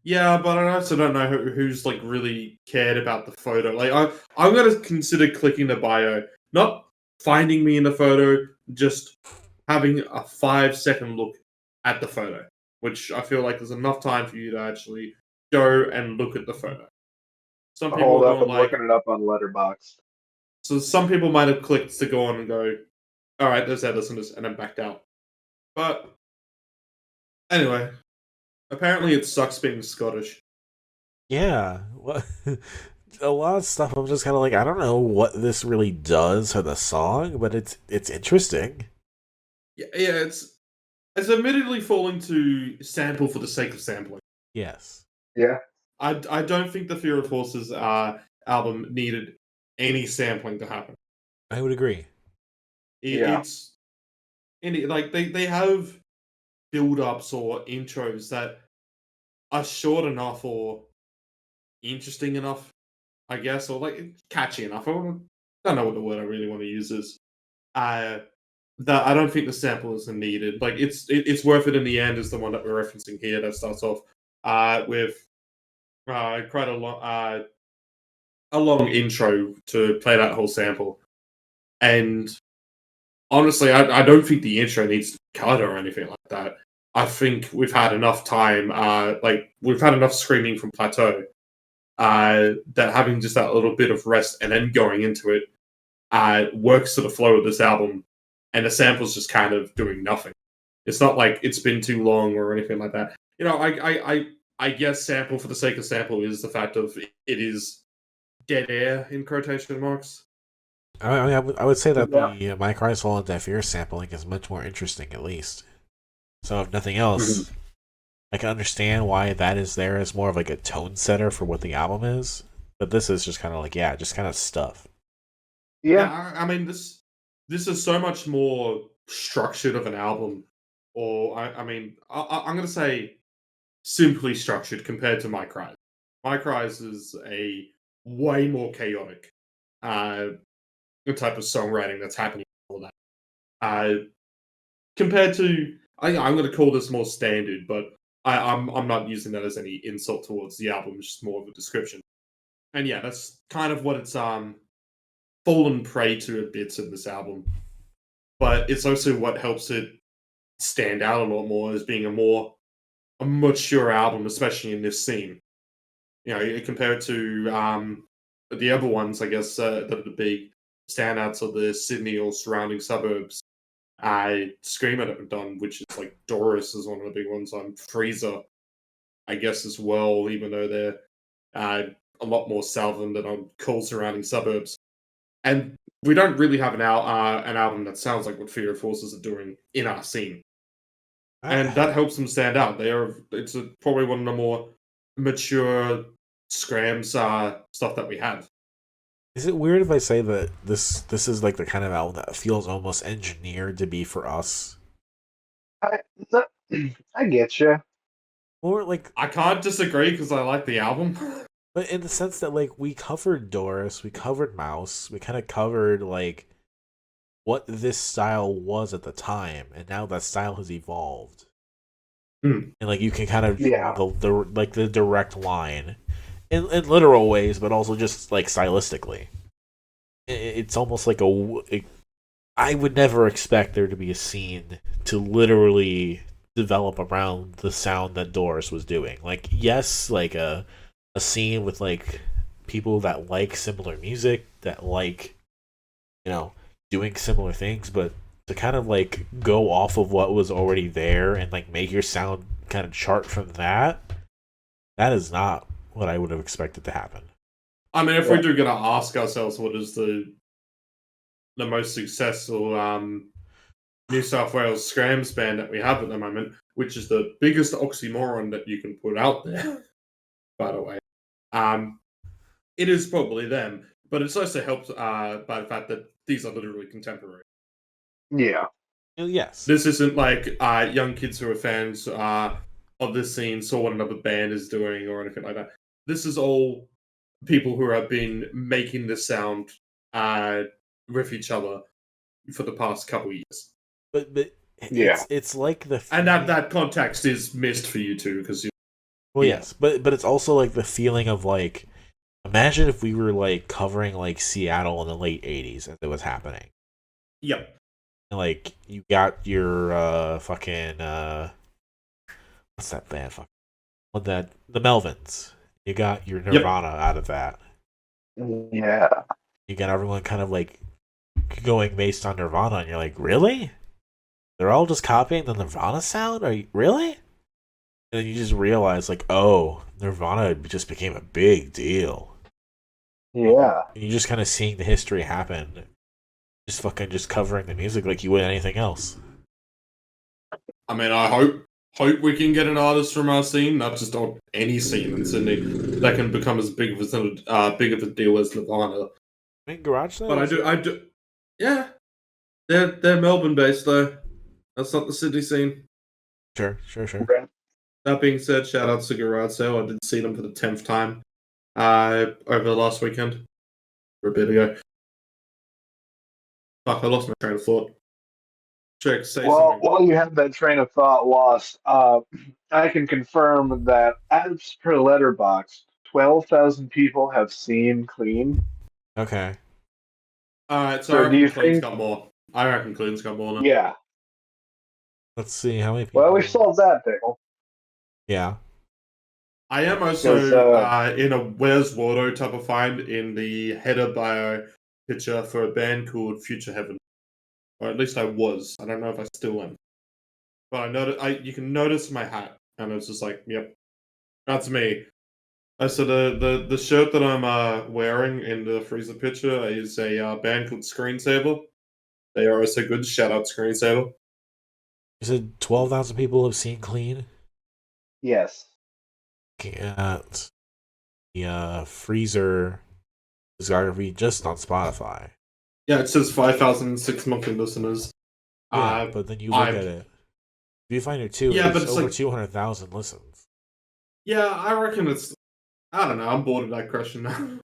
C: Yeah, but I also don't know who's like really cared about the photo. Like, I'm going to consider clicking the bio, not finding me in the photo, just having a 5-second look at the photo, which I feel like there's enough time for you to actually go and look at the photo. Some people
B: hold up and looking it up on Letterboxd.
C: So some people might have clicked to go on and go, all right, there's Edison, and then backed out. But anyway, apparently it sucks being Scottish.
A: Yeah. A lot of stuff I'm just kind of like, I don't know what this really does for the song, but it's interesting.
C: Yeah, it's admittedly falling to sample for the sake of sampling.
A: Yes.
B: Yeah.
C: I don't think the Fear of Horses album needed any sampling to happen.
A: I would agree.
C: It's like they have build-ups or intros that are short enough or interesting enough, I guess, or like catchy enough. I don't know what the word I really want to use is. That I don't think the samples are needed. Like it's worth it in the end is the one that we're referencing here that starts off with quite a long intro to play that whole sample. And honestly, I don't think the intro needs to be cut or anything like that. I think we've had enough time, we've had enough screaming from Plateau, that having just that little bit of rest and then going into it works to the flow of this album, and the sample's just kind of doing nothing. It's not like it's been too long or anything like that. You know, I guess sample for the sake of sample is the fact of it is dead air in quotation marks.
A: I would say that the My Cries Fall on Deaf Ears sampling is much more interesting, at least. So if nothing else, I can understand why that is there as more of like a tone setter for what the album is. But this is just kind of like, just kind of stuff.
C: Yeah, I mean this is so much more structured of an album, or I'm gonna say simply structured compared to My Cries. My Cries is a way more chaotic type of songwriting that's happening all that. Compared to, I'm going to call this more standard, but I'm not using that as any insult towards the album. It's just more of a description. And yeah, that's kind of what it's fallen prey to a bit in this album. But it's also what helps it stand out a lot more as being a mature album, especially in this scene. You know, compared to the other ones, I guess, the big standouts of the Sydney or surrounding suburbs. Screamer that we've done, which is like Doris is one of the big ones. On Freezer, I guess, as well, even though they're a lot more southern than on cool surrounding suburbs. And we don't really have an album that sounds like what Fear of Forces are doing in our scene. And that helps them stand out. It's probably one of the more mature Scrams stuff that we have.
A: Is it weird if I say that this is like the kind of album that feels almost engineered to be for us?
B: I get you.
A: Or like,
C: I can't disagree because I like the album.
A: But in the sense that like we covered Doris, we covered Mouse, we kind of covered like what this style was at the time, and now that style has evolved. And like you can kind of draw the direct line in literal ways, but also just like stylistically. It's almost like I would never expect there to be a scene to literally develop around the sound that Doris was doing. Like, yes, like a scene with like people that like similar music, that like, you know, doing similar things, but to kind of like go off of what was already there and like make your sound kind of chart from that is not what I would have expected to happen.
C: I mean, if we do gonna ask ourselves what is the most successful New South Wales Scrams band that we have at the moment, which is the biggest oxymoron that you can put out there, by the way. It is probably them, but it's also helped by the fact that these are literally contemporary.
B: Yeah.
A: Yes.
C: This isn't like young kids who are fans of this scene saw what another band is doing or anything like that. This is all people who have been making this sound with each other for the past couple of years.
A: But it's like the
C: and that context is missed for you too because
A: yes, but it's also like the feeling of like, imagine if we were like covering like Seattle in the late 80s as it was happening.
C: Yep.
A: And, like you got your fucking what's that band the Melvins. You got your Nirvana out of that.
B: Yeah.
A: You got everyone kind of like going based on Nirvana, and you're like, really? They're all just copying the Nirvana sound? Are you really? And then you just realize, like, oh, Nirvana just became a big deal.
B: Yeah.
A: And you're just kind of seeing the history happen. Just covering the music like you would anything else.
C: I mean, I hope we can get an artist from our scene, not just on any scene in Sydney, that can become as big of a deal as Nirvana.
A: I mean, Garage Sale.
C: But I do. Yeah, they're Melbourne based though. That's not the Sydney scene.
A: Sure.
C: That being said, shout out to Garage Sale. I did see them for the 10th time over the last weekend, or a bit ago. Fuck, I lost my train of thought. Trix, say something.
B: While you have that train of thought lost, I can confirm that as per Letterboxd, 12,000 people have seen Clean.
A: Okay.
C: Alright, so I reckon Clean's got more. I reckon Clean's got more now.
B: Yeah.
A: Let's see how many people.
B: Well, we've solved that, Dale.
A: Yeah.
C: I am also in a Where's Waldo type of find in the header bio. pitcher for a band called Future Heaven, or at least I was. I don't know if I still am. But you can notice my hat, and it's just like, yep, that's me. So the shirt that I'm wearing in the freezer picture is a band called Screensaver. They are also good. Shout out Screensaver.
A: You said 12,000 people have seen Clean?
B: Yes.
A: At the Freezer discography just on Spotify.
C: Yeah, it says 5,006 monthly listeners.
A: Yeah, but then you look at it. Viewfinder 2 is over like 200,000 listens.
C: Yeah, I reckon it's... I don't know, I'm bored of that question now.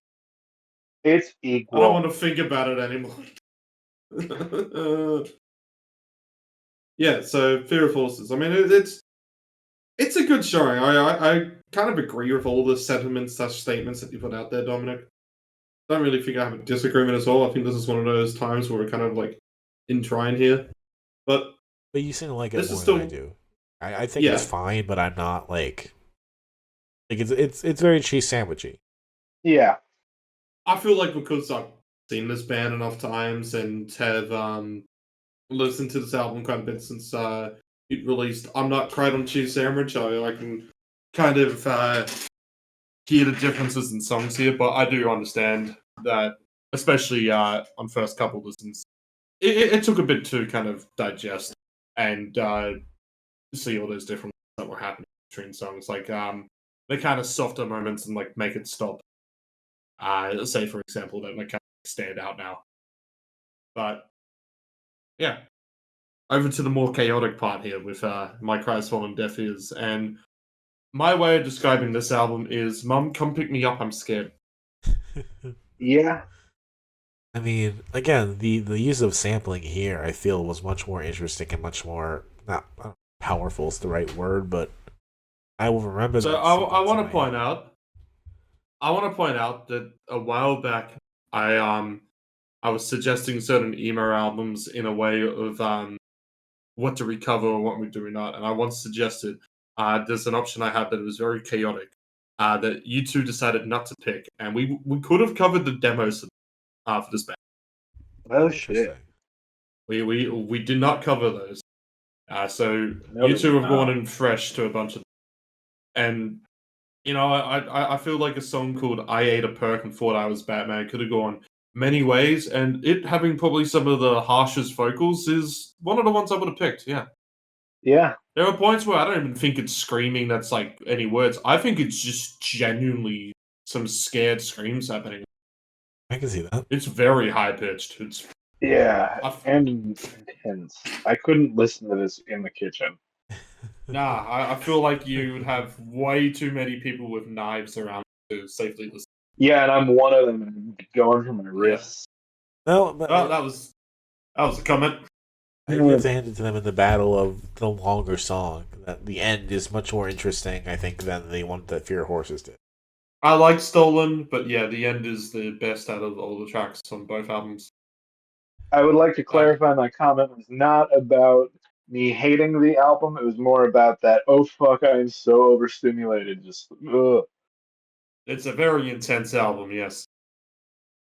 B: It's equal.
C: I don't want to think about it anymore. Yeah, so Fear of Horses. I mean, it's a good showing. I kind of agree with all the sentiments / statements that you put out there, Dominic. I don't really think I have a disagreement at all. I think this is one of those times where we're kind of like in trying here. But
A: you seem to like it more than I do. I think it's fine, but I'm not like it's very cheese sandwichy.
B: Yeah.
C: I feel like because I've seen this band enough times and have listened to this album quite a bit since it released, I'm not quite on cheese sandwich, so I can kind of hear the differences in songs here, but I do understand that, especially on first couple listens, it took a bit to kind of digest and see all those different that were happening between songs, like the kind of softer moments and like Make It Stop. Say, for example, that like kind of stand out now. But yeah, over to the more chaotic part here with My Cries Fall on Deaf Ears. And my way of describing this album is, Mum, come pick me up, I'm scared.
B: Yeah.
A: I mean, again, the use of sampling here, I feel, was much more interesting and much more, not powerful is the right word, but I will remember
C: so
A: that.
C: I want to point out that a while back, I was suggesting certain emo albums in a way of what to recover or what we do not. And I once suggested there's an option I had that was very chaotic that you two decided not to pick. And we could have covered the demos for this band.
B: Oh, shit.
C: We did not cover those. So you two have gone in fresh to a bunch of them. And, you know, I feel like a song called I Ate a Perk and Thought I Was Batman could have gone many ways, and it having probably some of the harshest vocals is one of the ones I would have picked, yeah.
B: Yeah.
C: There are points where I don't even think it's screaming that's like any words. I think it's just genuinely some scared screams happening.
A: I can see that.
C: It's very high-pitched. It's
B: and intense. I couldn't listen to this in the kitchen.
C: Nah, I feel like you would have way too many people with knives around to safely listen.
B: Yeah, and I'm one of them going for my wrists.
A: No, but
C: that was a comment.
A: I have to hand it to them in the battle of the longer song. That the end is much more interesting, I think, than the one that Fear Horses did.
C: I like Stolen, but yeah, the end is the best out of all the tracks on both albums.
B: I would like to clarify my comment was not about me hating the album. It was more about that, oh fuck, I am so overstimulated. Just, ugh.
C: It's a very intense album, yes.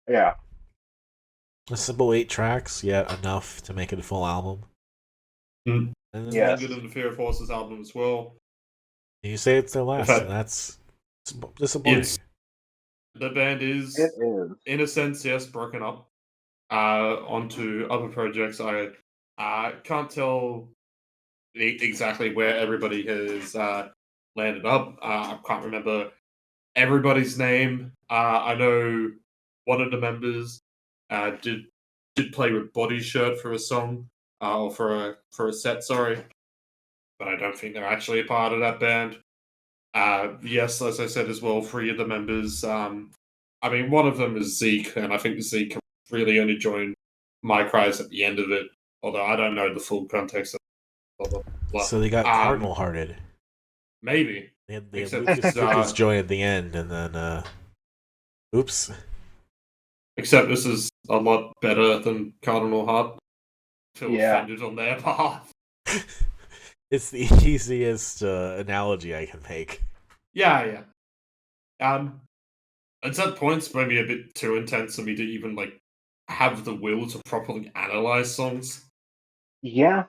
B: Yeah.
A: A simple 8 tracks, yet enough to make it a full album.
C: Mm.
A: And
C: yes. Good in the Fear of Horses album as well.
A: You say it's their last, and that's disappointing.
C: The band is, in a sense, yes, broken up onto other projects. I can't tell exactly where everybody has landed up. I can't remember everybody's name. I know one of the members did play with Body Shirt for a song, or for a set, sorry. But I don't think they're actually a part of that band. Yes, as I said as well, 3 of the members. I mean, one of them is Zeke, and I think Zeke really only joined My Cries at the end of it, although I don't know the full context of blah, blah, blah.
A: So they got Cardinal-hearted.
C: Maybe.
A: They had Lucas join at the end, and then, oops.
C: Except this is a lot better than Cardinal Heart. I feel offended on their behalf.
A: It's the easiest analogy I can make.
C: Yeah. It's at points maybe a bit too intense for me to even like have the will to properly analyze songs.
B: Yeah.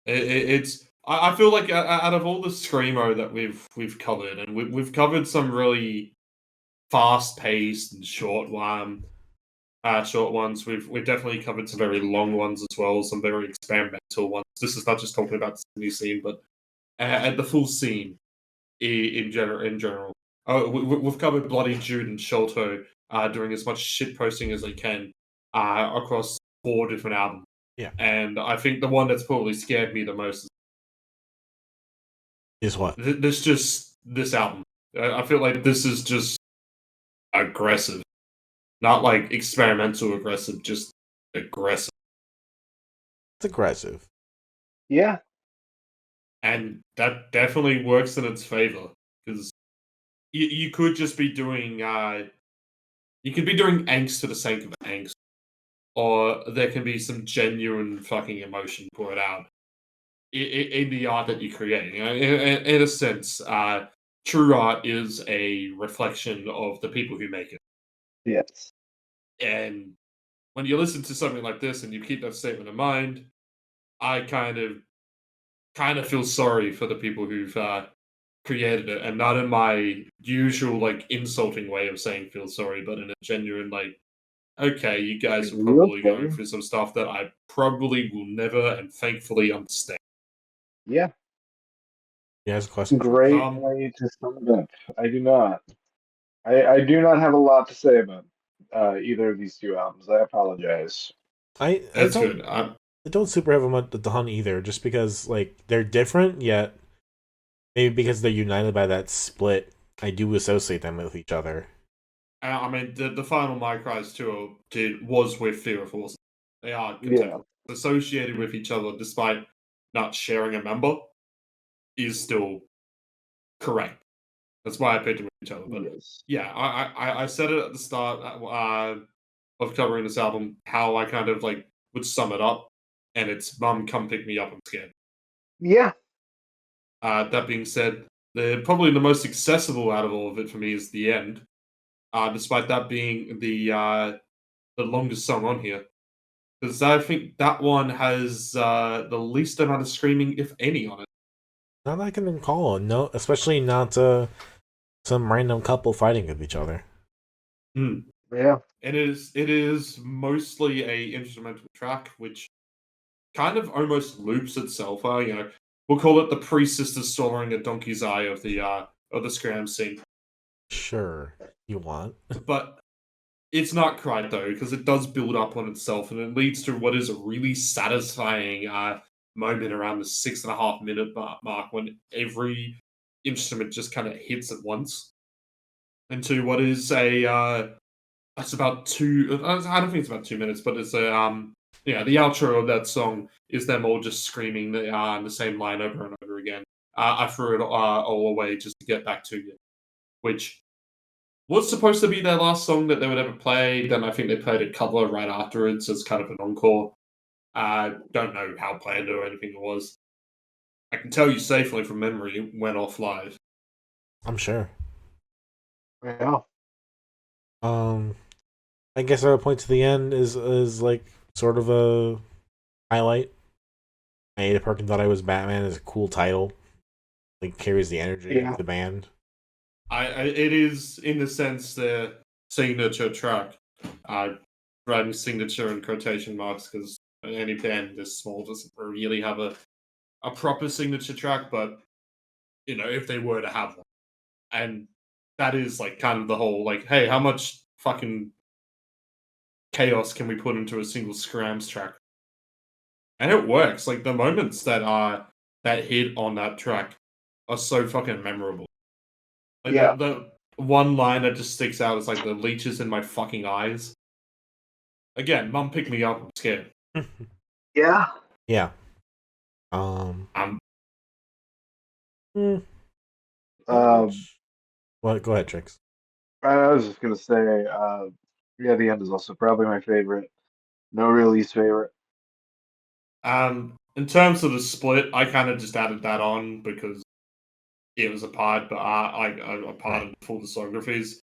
C: I feel like out of all the screamo that we've covered, and we've covered some really fast-paced and short ones. We've definitely covered some very long ones as well, some very experimental ones. This is not just talking about the Sydney scene, but the full scene in general. Oh, we've covered Bloody Jude and Sholto doing as much shit posting as they can across 4 different albums.
A: Yeah.
C: And I think the one that's probably scared me the most
A: is what?
C: This album. I feel like this is just aggressive. Not like experimental aggressive, just aggressive.
A: It's aggressive.
B: Yeah.
C: And that definitely works in its favor. Because you could just be doing you could be doing angst for the sake of angst. Or there can be some genuine fucking emotion poured out in the art that you create. You know, in a sense, true art is a reflection of the people who make it.
B: Yes.
C: And when you listen to something like this and you keep that statement in mind, I kind of feel sorry for the people who've created it, and not in my usual like insulting way of saying feel sorry, but in a genuine like, okay, you guys are probably going through some stuff that I probably will never and thankfully understand.
B: Yeah.
A: Yeah, question.
B: Great way to sum it up. I do not. I do not have a lot to say about either of these 2 albums. I apologize.
A: I don't super have a ton either, just because like they're different, yet maybe because they're united by that split, I do associate them with each other.
C: I mean, the final My Cries tour was with Fear of Force. They are associated with each other despite not sharing a member, is still correct. That's why I picked them with each other. But yeah, I said it at the start of covering this album, how I kind of like would sum it up, and it's Mum, come pick me up, I'm scared.
B: Yeah.
C: That being said, probably the most accessible out of all of it for me is the end. Despite that being the longest song on here, because I think that one has the least amount of screaming, if any, on it.
A: Not that I can recall. No, especially not some random couple fighting with each other.
B: Yeah.
C: It is mostly a instrumental track, which kind of almost loops itself. You know, we'll call it the pre-sisters swallowing a donkey's eye of the scram scene.
A: Sure, you want.
C: But it's not quite, though, because it does build up on itself, and it leads to what is a really satisfying moment around the 6.5 minute mark when every instrument just kind of hits at once. Into what is that's about 2. I don't think it's about 2 minutes, but it's the outro of that song is them all just screaming the same line over and over again. I threw it all away just to get back to you, which was supposed to be their last song that they would ever play. Then I think they played a cover right afterwards as kind of an encore. I don't know how planned or anything it was. I can tell you safely from memory it went off live.
A: I'm sure.
B: Yeah.
A: I guess our point to the end is like sort of a highlight. Ada Perkins Thought I Was Batman is a cool title. Like carries the energy of the band.
C: It is in the sense the signature track. Writing signature in quotation marks because any band this small doesn't really have a proper signature track, but you know, if they were to have one. And that is like kind of the whole like, hey, how much fucking chaos can we put into a single Scrams track? And it works. Like the moments that hit on that track are so fucking memorable. Like the one line that just sticks out is like the leeches in my fucking eyes. Again, Mum pick me up, I'm scared.
B: Yeah.
A: Yeah. Well, go ahead, Trix.
B: I was just gonna say, the end is also probably my favorite. No real least favorite.
C: In terms of the split, I kind of just added that on because it was a part, but a part of the full discographies.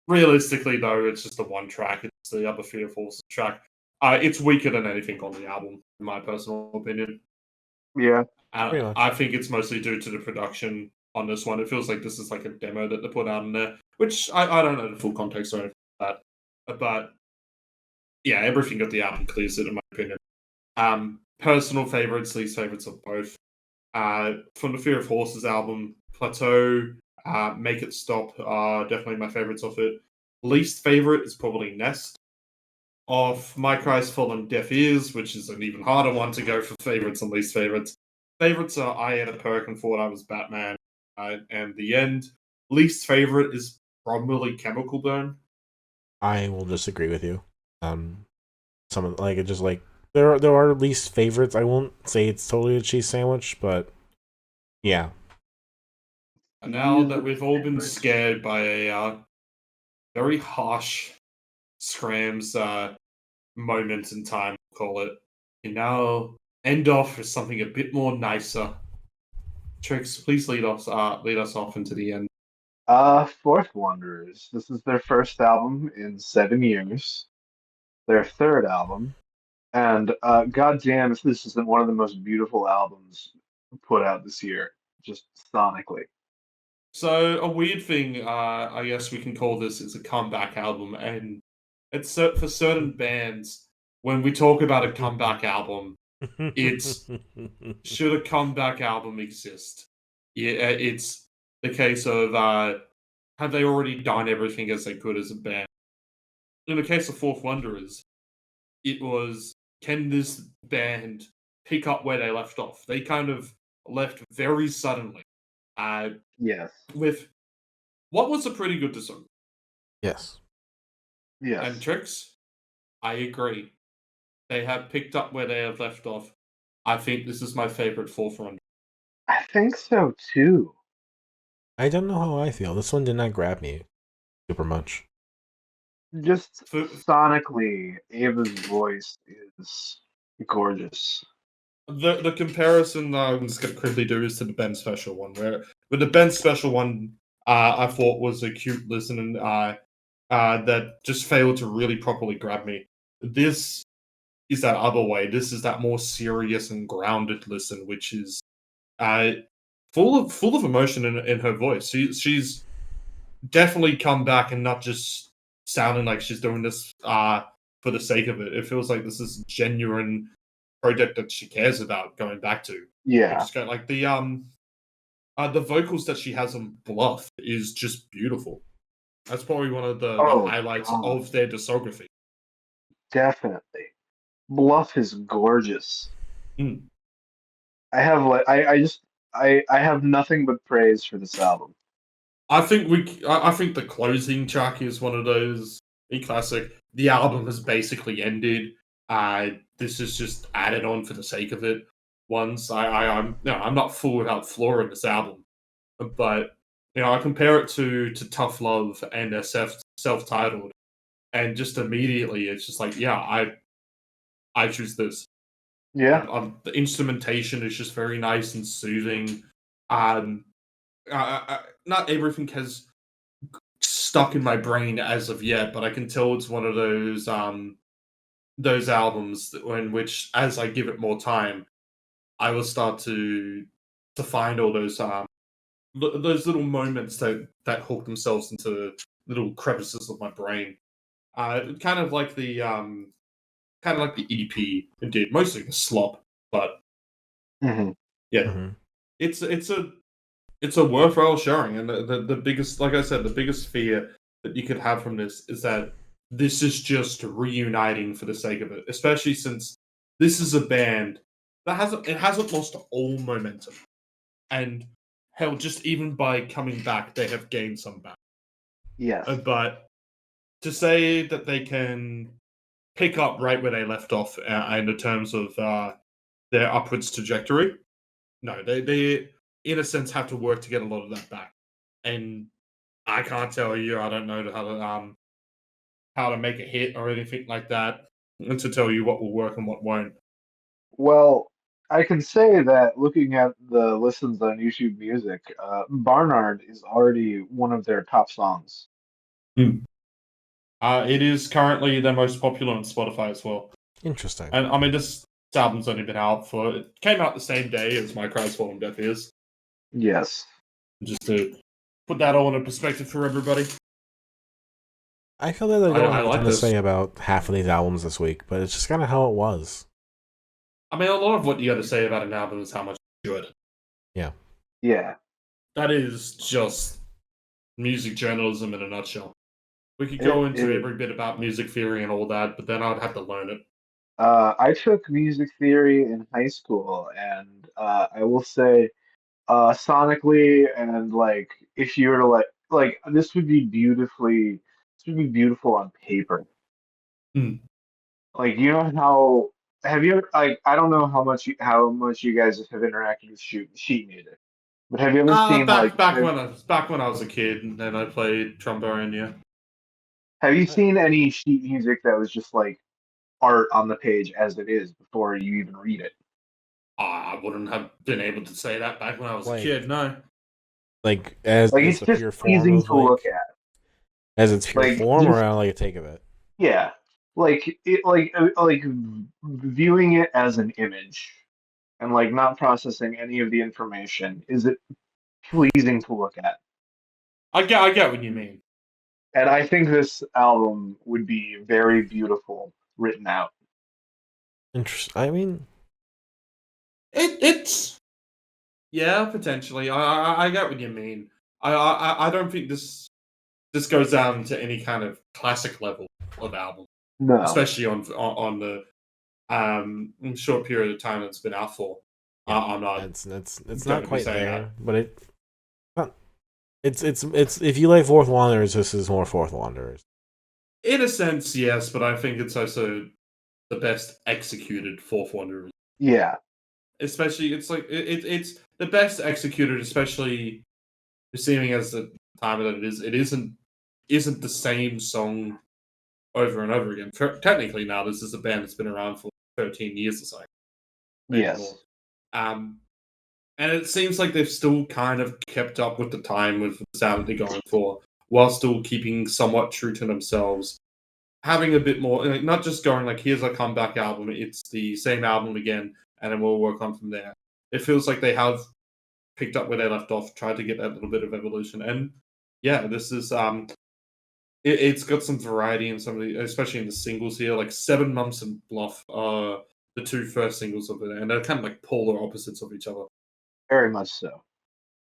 C: realistically, though, it's just the one track. It's the other Fear Forces track. It's weaker than anything on the album, in my personal opinion.
B: Yeah.
C: I think it's mostly due to the production on this one. It feels like this is like a demo that they put out in there, which I don't know the full context or anything like that. But yeah, everything of the album clears it, in my opinion. Personal favorites, least favorites of both. From the Fear of Horses album, Plateau, Make It Stop are definitely my favorites of it. Least favorite is probably Nest. Of My Cries Fall on Deaf Ears, which is an even harder one to go for favorites and least favorites. Favorites are I Had a Perk and Thought I Was Batman, and The End. Least favorite is probably Chemical Burn.
A: I will disagree with you. Some of it just like there are least favorites. I won't say it's totally a cheese sandwich, but yeah.
C: And now that we've all been scared by a very harsh Scrams moment in time, call it, and now end off with something a bit more nicer. Trix, please lead us off into the end.
B: Fourth Wanderers. This is their first album in 7 years. Their third album. And goddamn, if this isn't one of the most beautiful albums put out this year, just sonically.
C: So a weird thing, I guess we can call this, is a comeback album, and it's for certain bands. When we talk about a comeback album, it's should a comeback album exist? Yeah, it's the case of have they already done everything as they could as a band? In the case of Fourth Wanderers, it was, can this band pick up where they left off? They kind of left very suddenly.
B: Yes.
C: With what was a pretty good design.
A: Yes.
B: Yes.
C: And Trix, I agree. They have picked up where they have left off. I think this is my favorite Fourth Wanderers.
B: I think so too.
A: I don't know how I feel. This one did not grab me super much.
B: Just sonically, Ava's voice is gorgeous.
C: The comparison I'm just going to quickly do is to the Ben Special one, where with the Ben Special one, I thought was a cute listen that just failed to really properly grab me. This is that other way. This is that more serious and grounded listen, which is full of emotion in her voice. She's definitely come back and not just sounding like she's doing this for the sake of it. It feels like this is a genuine project that she cares about going back to.
B: Yeah.
C: Just go, like the vocals that she has on Bluff is just beautiful. That's probably one of the highlights of their discography.
B: Definitely. Bluff is gorgeous.
C: Mm.
B: I have nothing but praise for this album.
C: I think the closing track is one of those classic. The album has basically ended. This is just added on for the sake of it. I'm not full without flaw in this album, but I compare it to Tough Love and their self-titled, and just immediately it's just like, yeah, I choose this.
B: Yeah.
C: The instrumentation is just very nice and soothing. Not everything has stuck in my brain as of yet, but I can tell it's one of those albums in which, as I give it more time, I will start to find all those little moments that hook themselves into little crevices of my brain. Kind of like the EP, indeed, mostly the slop, but it's a worthwhile sharing. And the biggest, like I said, the biggest fear that you could have from this is that this is just reuniting for the sake of it, especially since this is a band that hasn't lost all momentum, and hell, just even by coming back, they have gained some back.
B: Yes.
C: But to say that they can pick up right where they left off in the terms of their upwards trajectory, no, they in a sense have to work to get a lot of that back. And I can't tell you, I don't know how to make a hit or anything like that, and to tell you what will work and what won't.
B: Well, I can say that looking at the listens on YouTube Music, Barnard is already one of their top songs.
C: It is currently the most popular on Spotify as well.
A: Interesting.
C: And I mean, this album's only been out it came out the same day as My Cries Fall on Deaf Ears.
B: Yes.
C: Just to put that all in perspective for everybody.
A: I feel that I don't have
C: like
A: anything to say about half of these albums this week, but it's just kind of how it was.
C: I mean, a lot of what you got to say about an album is how much you enjoyed it.
A: Yeah.
B: Yeah.
C: That is just music journalism in a nutshell. We could go into every bit about music theory and all that, but then I'd have to learn it.
B: I took music theory in high school, and I will say, sonically, and like, if you were to this would be beautiful on paper. Like, you know how have you ever I don't know how much you guys have interacted with sheet music, but have you ever seen
C: back when I was a kid and then I played trombone? Yeah.
B: Have you seen any sheet music that was just like art on the page as it is before you even read it?
C: I wouldn't have been able to say that back when I was a kid. No.
A: Like as
B: it's
A: a
B: just
A: pure form
B: pleasing
A: of
B: to look at.
A: As its pure form, or I like a take of it.
B: Yeah, like viewing it as an image, and like not processing any of the information. Is it pleasing to look at?
C: I get what you mean.
B: And I think this album would be very beautiful written out.
A: Interesting. I mean,
C: it's yeah, potentially. I get what you mean. I don't think this goes down to any kind of classic level of album.
B: No,
C: especially on the short period of time it's been out for.
A: Yeah,
C: I'm not.
A: It's not quite there, but it's if you like Fourth Wanderers, this is more Fourth Wanderers.
C: In a sense, yes, but I think it's also the best executed Fourth Wanderers.
B: Yeah,
C: especially it's like it's the best executed, especially receiving as the time that it is. It isn't the same song over and over again. Technically, now this is a band that's been around for 13 years or so.
B: Yes.
C: And it seems like they've still kind of kept up with the time with the sound that they're going for, while still keeping somewhat true to themselves. Having a bit more, like, not just going like, here's a comeback album, it's the same album again, and then we'll work on from there. It feels like they have picked up where they left off, tried to get that little bit of evolution. And yeah, this is it's got some variety in some of the, especially in the singles here, like 7 Months and Bluff are the two first singles of it, and they're kind of like polar opposites of each other.
B: Very much so.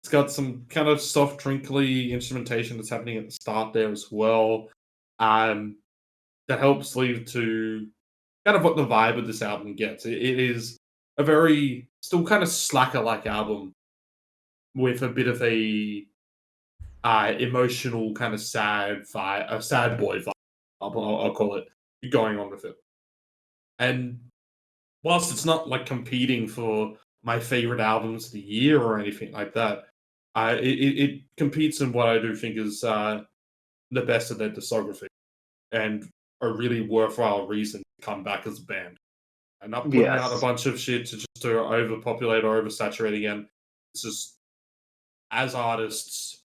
C: It's got some kind of soft, trinkly instrumentation that's happening at the start there as well. That helps lead to kind of what the vibe of this album gets. It is a very, still kind of slacker-like album with a bit of a emotional kind of sad vibe, a sad boy vibe, I'll call it, going on with it. And whilst it's not like competing for my favorite albums of the year or anything like that, it competes in what I do think is the best of their discography and a really worthwhile reason to come back as a band. And not putting out a bunch of shit to overpopulate or oversaturate again. It's just, as artists,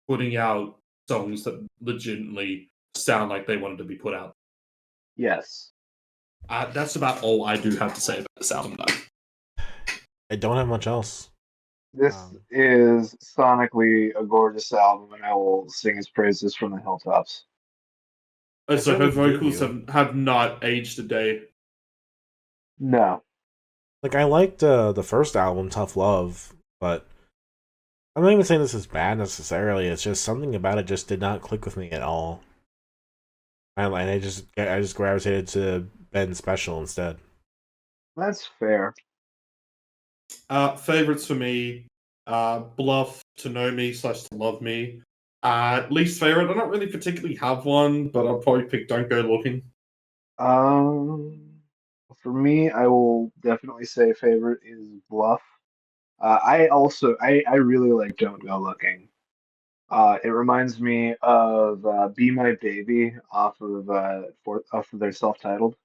C: putting out songs that legitimately sound like they wanted to be put out.
B: Yes.
C: That's about all I do have to say about this album, though.
A: I don't have much else.
B: This is sonically a gorgeous album, and I will sing its praises from the hilltops.
C: So her vocals have not aged a day.
B: No.
A: Like, I liked the first album, Tough Love, but I'm not even saying this is bad necessarily. It's just something about it just did not click with me at all. And I just gravitated to Ben Special instead.
B: That's fair.
C: Favorites for me, Bluff, To Know Me / To Love Me. Least favorite, I don't really particularly have one, but I'll probably pick Don't Go Looking.
B: For me, I will definitely say favorite is Bluff. I really like Don't Go Looking. It reminds me of Be My Baby off of their self-titled.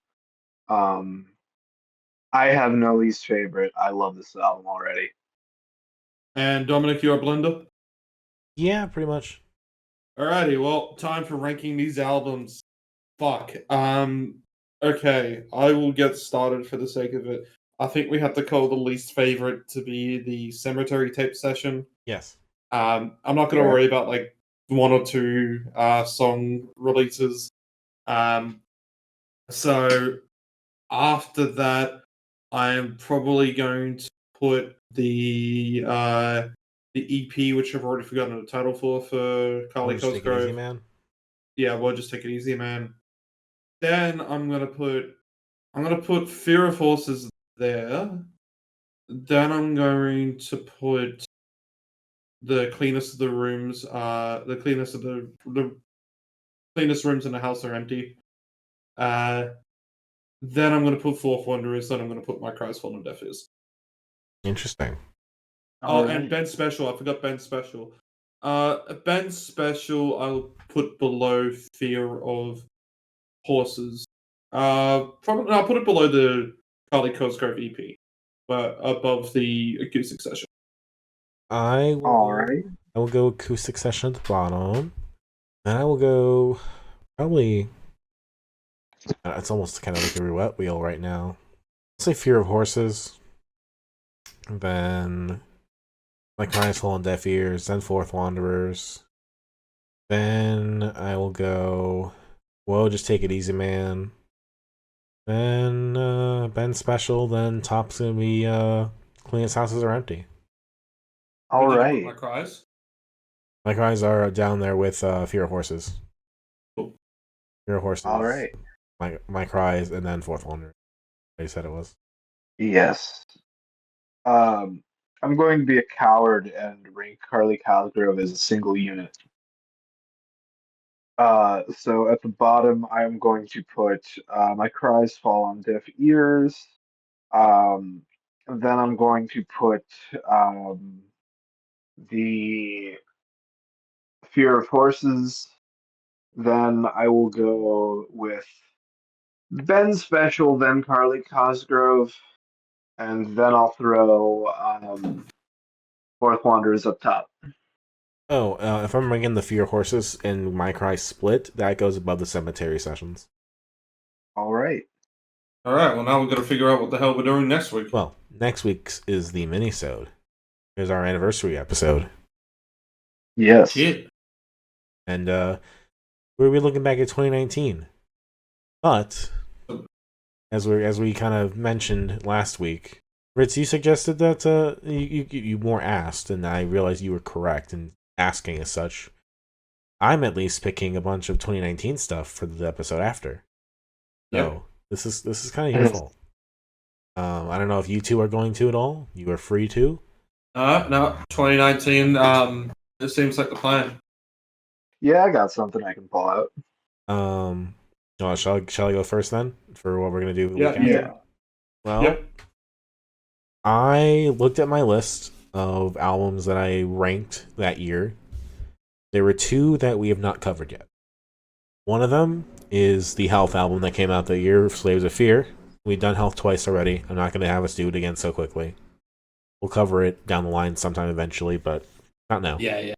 B: I have no least favorite. I love this album already.
C: And Dominic, you're a blender?
A: Yeah, pretty much.
C: Alrighty, well, time for ranking these albums Fuck. Okay, I will get started for the sake of it. I think we have to call the least favorite to be the Cemetery Tapes Session.
A: Yes.
C: I'm not going to worry about like one or two song releases. So after that, I am probably going to put the EP, which I've already forgotten the title for Carly
A: Just take it easy,
C: Cosgrove.
A: man.
C: Yeah, we'll just take it easy, man. Then I'm gonna put Fear of Horses there. Then I'm going to put the cleanest of the rooms. The cleanest of the cleanest rooms in the house are empty. Then I'm going to put Fourth Wanderers. Then I'm going to put My Cries Fallen Deaf Ears.
A: Interesting.
C: And Ben Special. I forgot Ben Special. Ben Special I'll put below Fear of Horses. Probably I'll put it below the Carly Cosgrove EP, but above the Acoustic Session.
A: I will go Acoustic Session at the bottom, and I will go probably. It's almost kind of like a roulette wheel right now. Let's say Fear of Horses, then My Cries Fallen Deaf Ears, then Fourth Wanderers. Then I will go Woah, Just Take It Easy, Man. Then Ben Special, then top's gonna be Cleanest Houses Are Empty.
B: Alright.
C: My Cries?
A: My Cries are down there with Fear of Horses.
C: Cool.
A: Fear of Horses.
B: Alright.
A: My Cries, and then Fourth Wanderer. They said it was.
B: Yes. I'm going to be a coward and rank Carly Cosgrove as a single unit. So at the bottom, I am going to put My Cries Fall on Deaf Ears. Then I'm going to put the Fear of Horses. Then I will go with Ben Special, then Carly Cosgrove, and then I'll throw Fourth Wanderers up top.
A: Oh, if I'm ranking the Fear Horses and My Cry split, that goes above the Cemetery Sessions.
B: Alright.
C: Alright, well now we're going to figure out what the hell we're doing next week.
A: Well, next week's is the mini-sode. Here's our anniversary episode.
B: Yes.
C: Shit.
A: And we'll be looking back at 2019. But as we kind of mentioned last week, Ritz, you suggested that you more asked, and I realized you were correct in asking as such. I'm at least picking a bunch of 2019 stuff for the episode after. So this is kind of your fault. I don't know if you two are going to at all. You are free to.
C: No, 2019. It seems like the plan.
B: Yeah, I got something I can pull out.
A: Shall I go first then for what we're gonna do?
B: Yeah.
A: Well, I looked at my list of albums that I ranked that year. There were two that we have not covered yet. One of them is the Health album that came out that year, Slaves of Fear. We've done Health twice already. I'm not going to have us do it again so quickly. We'll cover it down the line sometime eventually, but not now.
C: Yeah.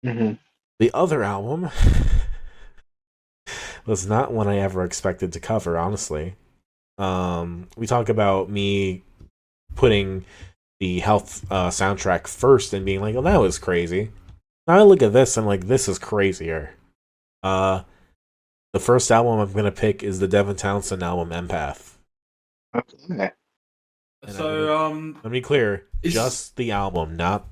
B: Mm-hmm.
A: The other album was not one I ever expected to cover, honestly. We talk about me putting the Health soundtrack first and being like, oh, that was crazy. Now I look at this and like, this is crazier. The first album I'm going to pick is the Devin Townsend album, Empath.
B: Okay.
A: And
C: So,
A: let me be clear, just the album, not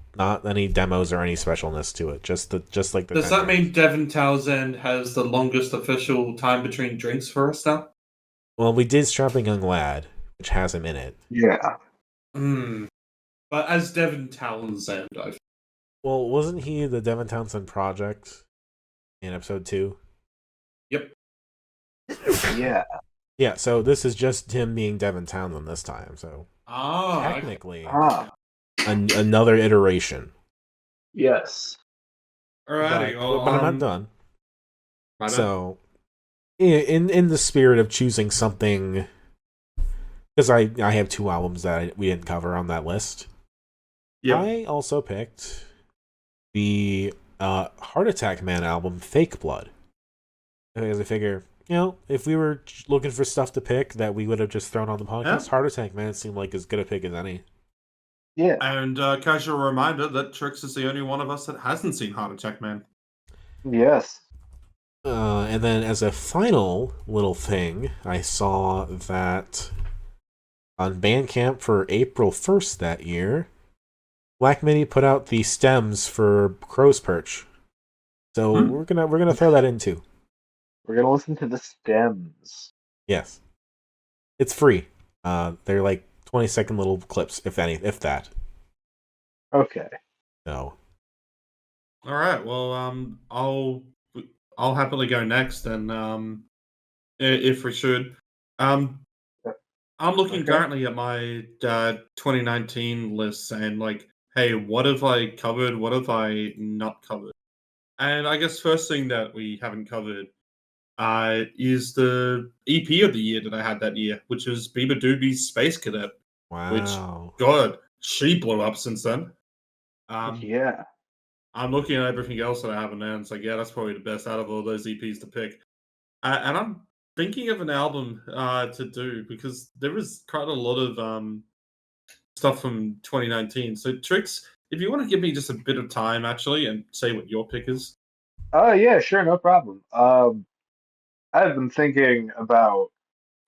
A: any demos or any specialness to it. Just like the.
C: Does that mean Devin Townsend has the longest official time between drinks for us now?
A: Well, we did Strapping Young Lad, which has him in it.
B: Yeah.
C: But as Devin Townsend,
A: Well, wasn't he the Devin Townsend Project in episode 2?
C: Yep.
B: Yeah.
A: Yeah, so this is just him being Devin Townsend this time, so technically another iteration.
B: Yes.
C: Alrighty,
A: but I'm not done. So, in the spirit of choosing something, because I have two albums that we didn't cover on that list. Yep. I also picked the Heart Attack Man album, Fake Blood. Because I figure, if we were looking for stuff to pick that we would have just thrown on the podcast,
C: Yeah.
A: Heart Attack Man seemed like as good a pick as any.
B: Yeah.
C: And casual reminder that Trix is the only one of us that hasn't seen Heart Attack Man.
B: Yes.
A: And then as a final little thing, I saw that on Bandcamp for April 1st that year, Black Mini put out the stems for Crow's Perch. So we're gonna throw that in too.
B: We're gonna listen to the stems.
A: Yes. It's free. They're like 20-second little clips, if that.
B: Okay.
A: So.
C: All right. Well, I'll happily go next, and if we should, I'm looking currently at my 2019 list and like, hey, what have I covered? What have I not covered? And I guess first thing that we haven't covered is the EP of the year that I had that year, which was Bieber Doobie's Space Cadet.
A: Wow.
C: Which, God, she blew up since then.
B: Yeah.
C: I'm looking at everything else that I have, and it's like, yeah, that's probably the best out of all those EPs to pick. And I'm thinking of an album to do because there is quite a lot of stuff from 2019. So, Trix, if you want to give me just a bit of time, actually, and say what your pick is.
B: Yeah, sure, no problem. I've been thinking about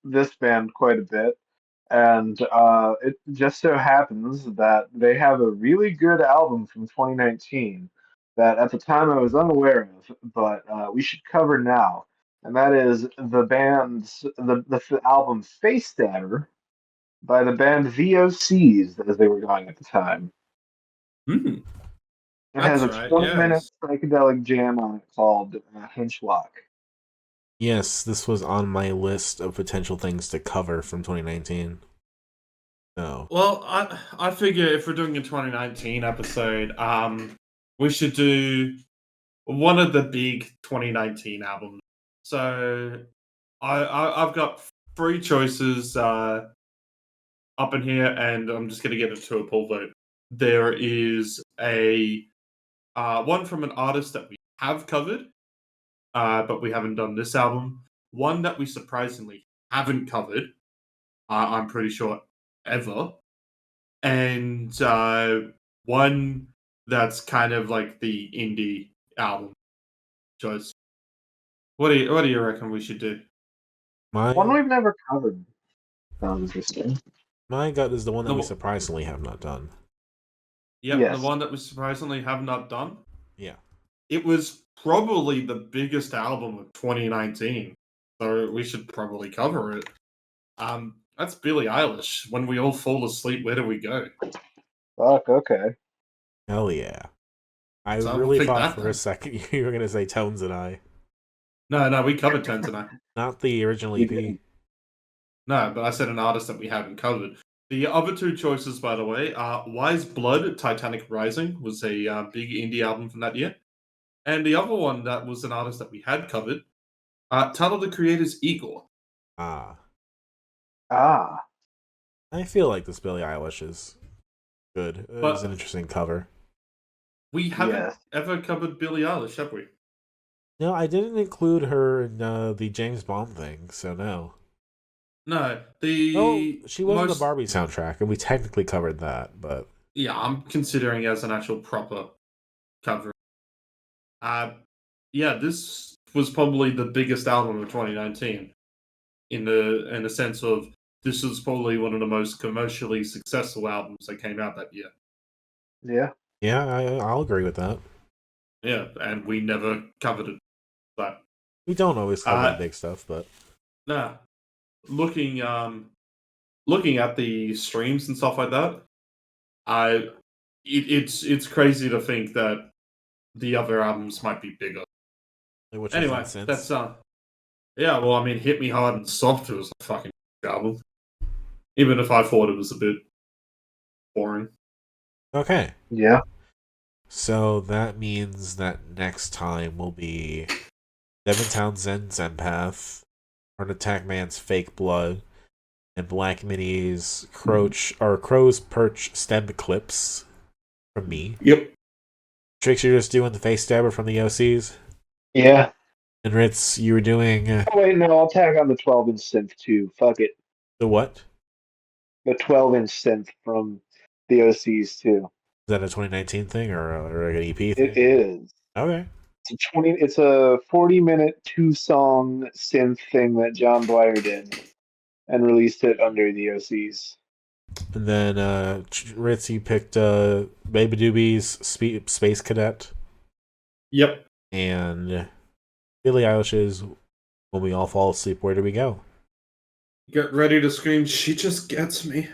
B: this band quite a bit, and it just so happens that they have a really good album from 2019 that at the time I was unaware of, but we should cover now, and that is the album Face Stabber by the band VOCs, as they were going at the time.
C: Hmm.
B: It has a
C: That's right,
B: 20-minute
C: yes.
B: psychedelic jam on it called Hinchlock.
A: Yes, this was on my list of potential things to cover from 2019. So.
C: Well, I figure if we're doing a 2019 episode, we should do one of the big 2019 albums. So I've got three choices up in here, and I'm just going to get it to a poll vote. There is a one from an artist that we have covered, but we haven't done this album. One that we surprisingly haven't covered, I'm pretty sure, ever. And one that's kind of like the indie album choice. What do you reckon we should do?
B: One we've never covered. Sounds interesting.
A: My gut is the one that we surprisingly have not done.
C: Yeah,
B: yes.
C: The one that we surprisingly have not done.
A: Yeah.
C: It was probably the biggest album of 2019, so we should probably cover it. That's Billie Eilish. When we all fall asleep, where do we go?
B: Fuck, okay.
A: Hell yeah. I
C: So
A: really thought for a second you were going to say Tones and I.
C: No, we covered Tones and I.
A: Not the original EP.
C: No, but I said an artist that we haven't covered. The other two choices, by the way, are Wise Blood, Titanic Rising, was a big indie album from that year. And the other one that was an artist that we had covered, Tyler, the Creator's Igor.
A: Ah.
B: I
A: feel like this Billie Eilish is good. It was an interesting cover.
C: We haven't ever covered Billie Eilish, have we?
A: No, I didn't include her in the James Bond thing, so no.
C: No,
A: she was in the Barbie soundtrack, and we technically covered that, but...
C: Yeah, I'm considering it as an actual proper cover. Yeah, this was probably the biggest album of 2019 in the sense of this is probably one of the most commercially successful albums that came out that year.
B: Yeah.
A: Yeah, I'll agree with that.
C: Yeah, and we never covered it. But
A: we don't always cover the big stuff, but
C: nah. Looking at the streams and stuff like that, it's crazy to think that the other albums might be bigger. Anyway, that's yeah. Well, I mean, Hit Me Hard and Soft was a fucking album, even if I thought it was a bit boring.
A: Okay.
B: Yeah.
A: So that means that next time will be Devin Townsend's Empath, Heart Attack Man's Fake Blood, and Black Mini's Crow's Perch stem clips from me.
C: Yep.
A: Trix, you're just doing the Face Stabber from the OCs?
B: Yeah.
A: And Ritz, you were doing
B: Oh wait, no, I'll tag on the 12-inch synth too. Fuck it,
A: the what?
B: the 12-inch synth from the OCs too.
A: Is that a 2019 thing or an EP
B: It
A: thing?
B: is.
A: Okay.
B: It's a 40-minute 2-song synth thing that John Dwyer did and released it under the OCs.
A: And then Ritz, you picked Baby Doobies, Space Cadet,
C: Yep.
A: and Billie Eilish's When We All Fall Asleep, Where Do We Go?
C: Get ready to scream, she just gets me.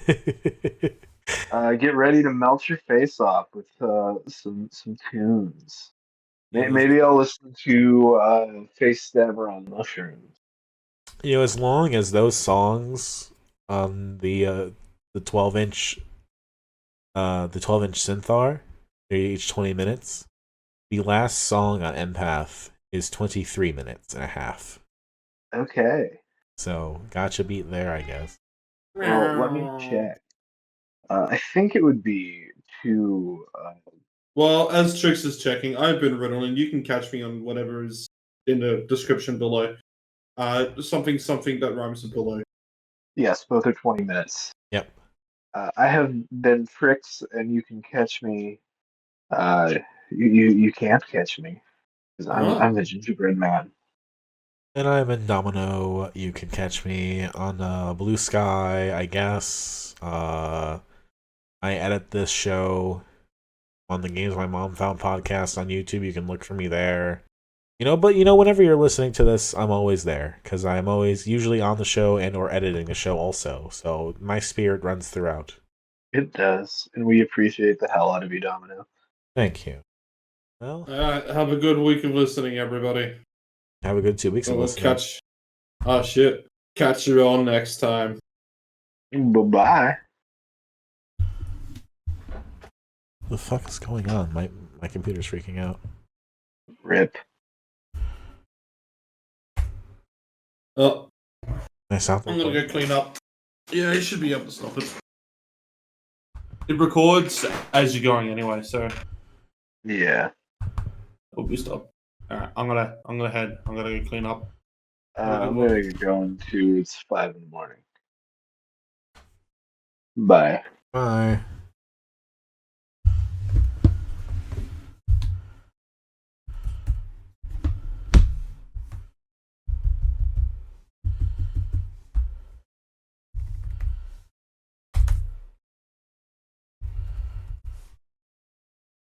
B: Get ready to melt your face off with some tunes. Maybe I'll listen to Face Stabber on Mushrooms.
A: As long as those songs on the 12-inch synth are, they're each 20 minutes. The last song on Empath is 23 minutes and a half.
B: Okay.
A: So, gotcha beat there, I guess.
B: Well, let me check. I think it would be to.
C: Well, as Trix is checking, I've been riddling. You can catch me on whatever is in the description below. Something that rhymes with below.
B: Yes, both are 20 minutes.
A: Yep.
B: I have been Trix, and you can catch me. You can't catch me because I'm the gingerbread man.
A: And I'm in Domino. You can catch me on Blue Sky, I guess. I edit this show on the Games My Mom Found podcast on YouTube. You can look for me there. But whenever you're listening to this, I'm always there because I'm always usually on the show and or editing the show also. So my spirit runs throughout.
B: It does, and we appreciate the hell out of you, Domino.
A: Thank you. Well,
C: have a good week of listening, everybody.
A: Have a good 2 weeks of listening.
C: Catch you on next time.
B: Bye-bye.
A: The fuck is going on? My computer's freaking out.
B: RIP.
C: Oh,
A: I'm
C: gonna go clean up. Yeah, you should be able to stop it. It records as you're going anyway, so
B: Yeah.
C: it'll be stopped. Alright, I'm gonna head. I'm gonna go clean up.
B: I'm gonna go into it's 5 in the morning. Bye.
A: Bye.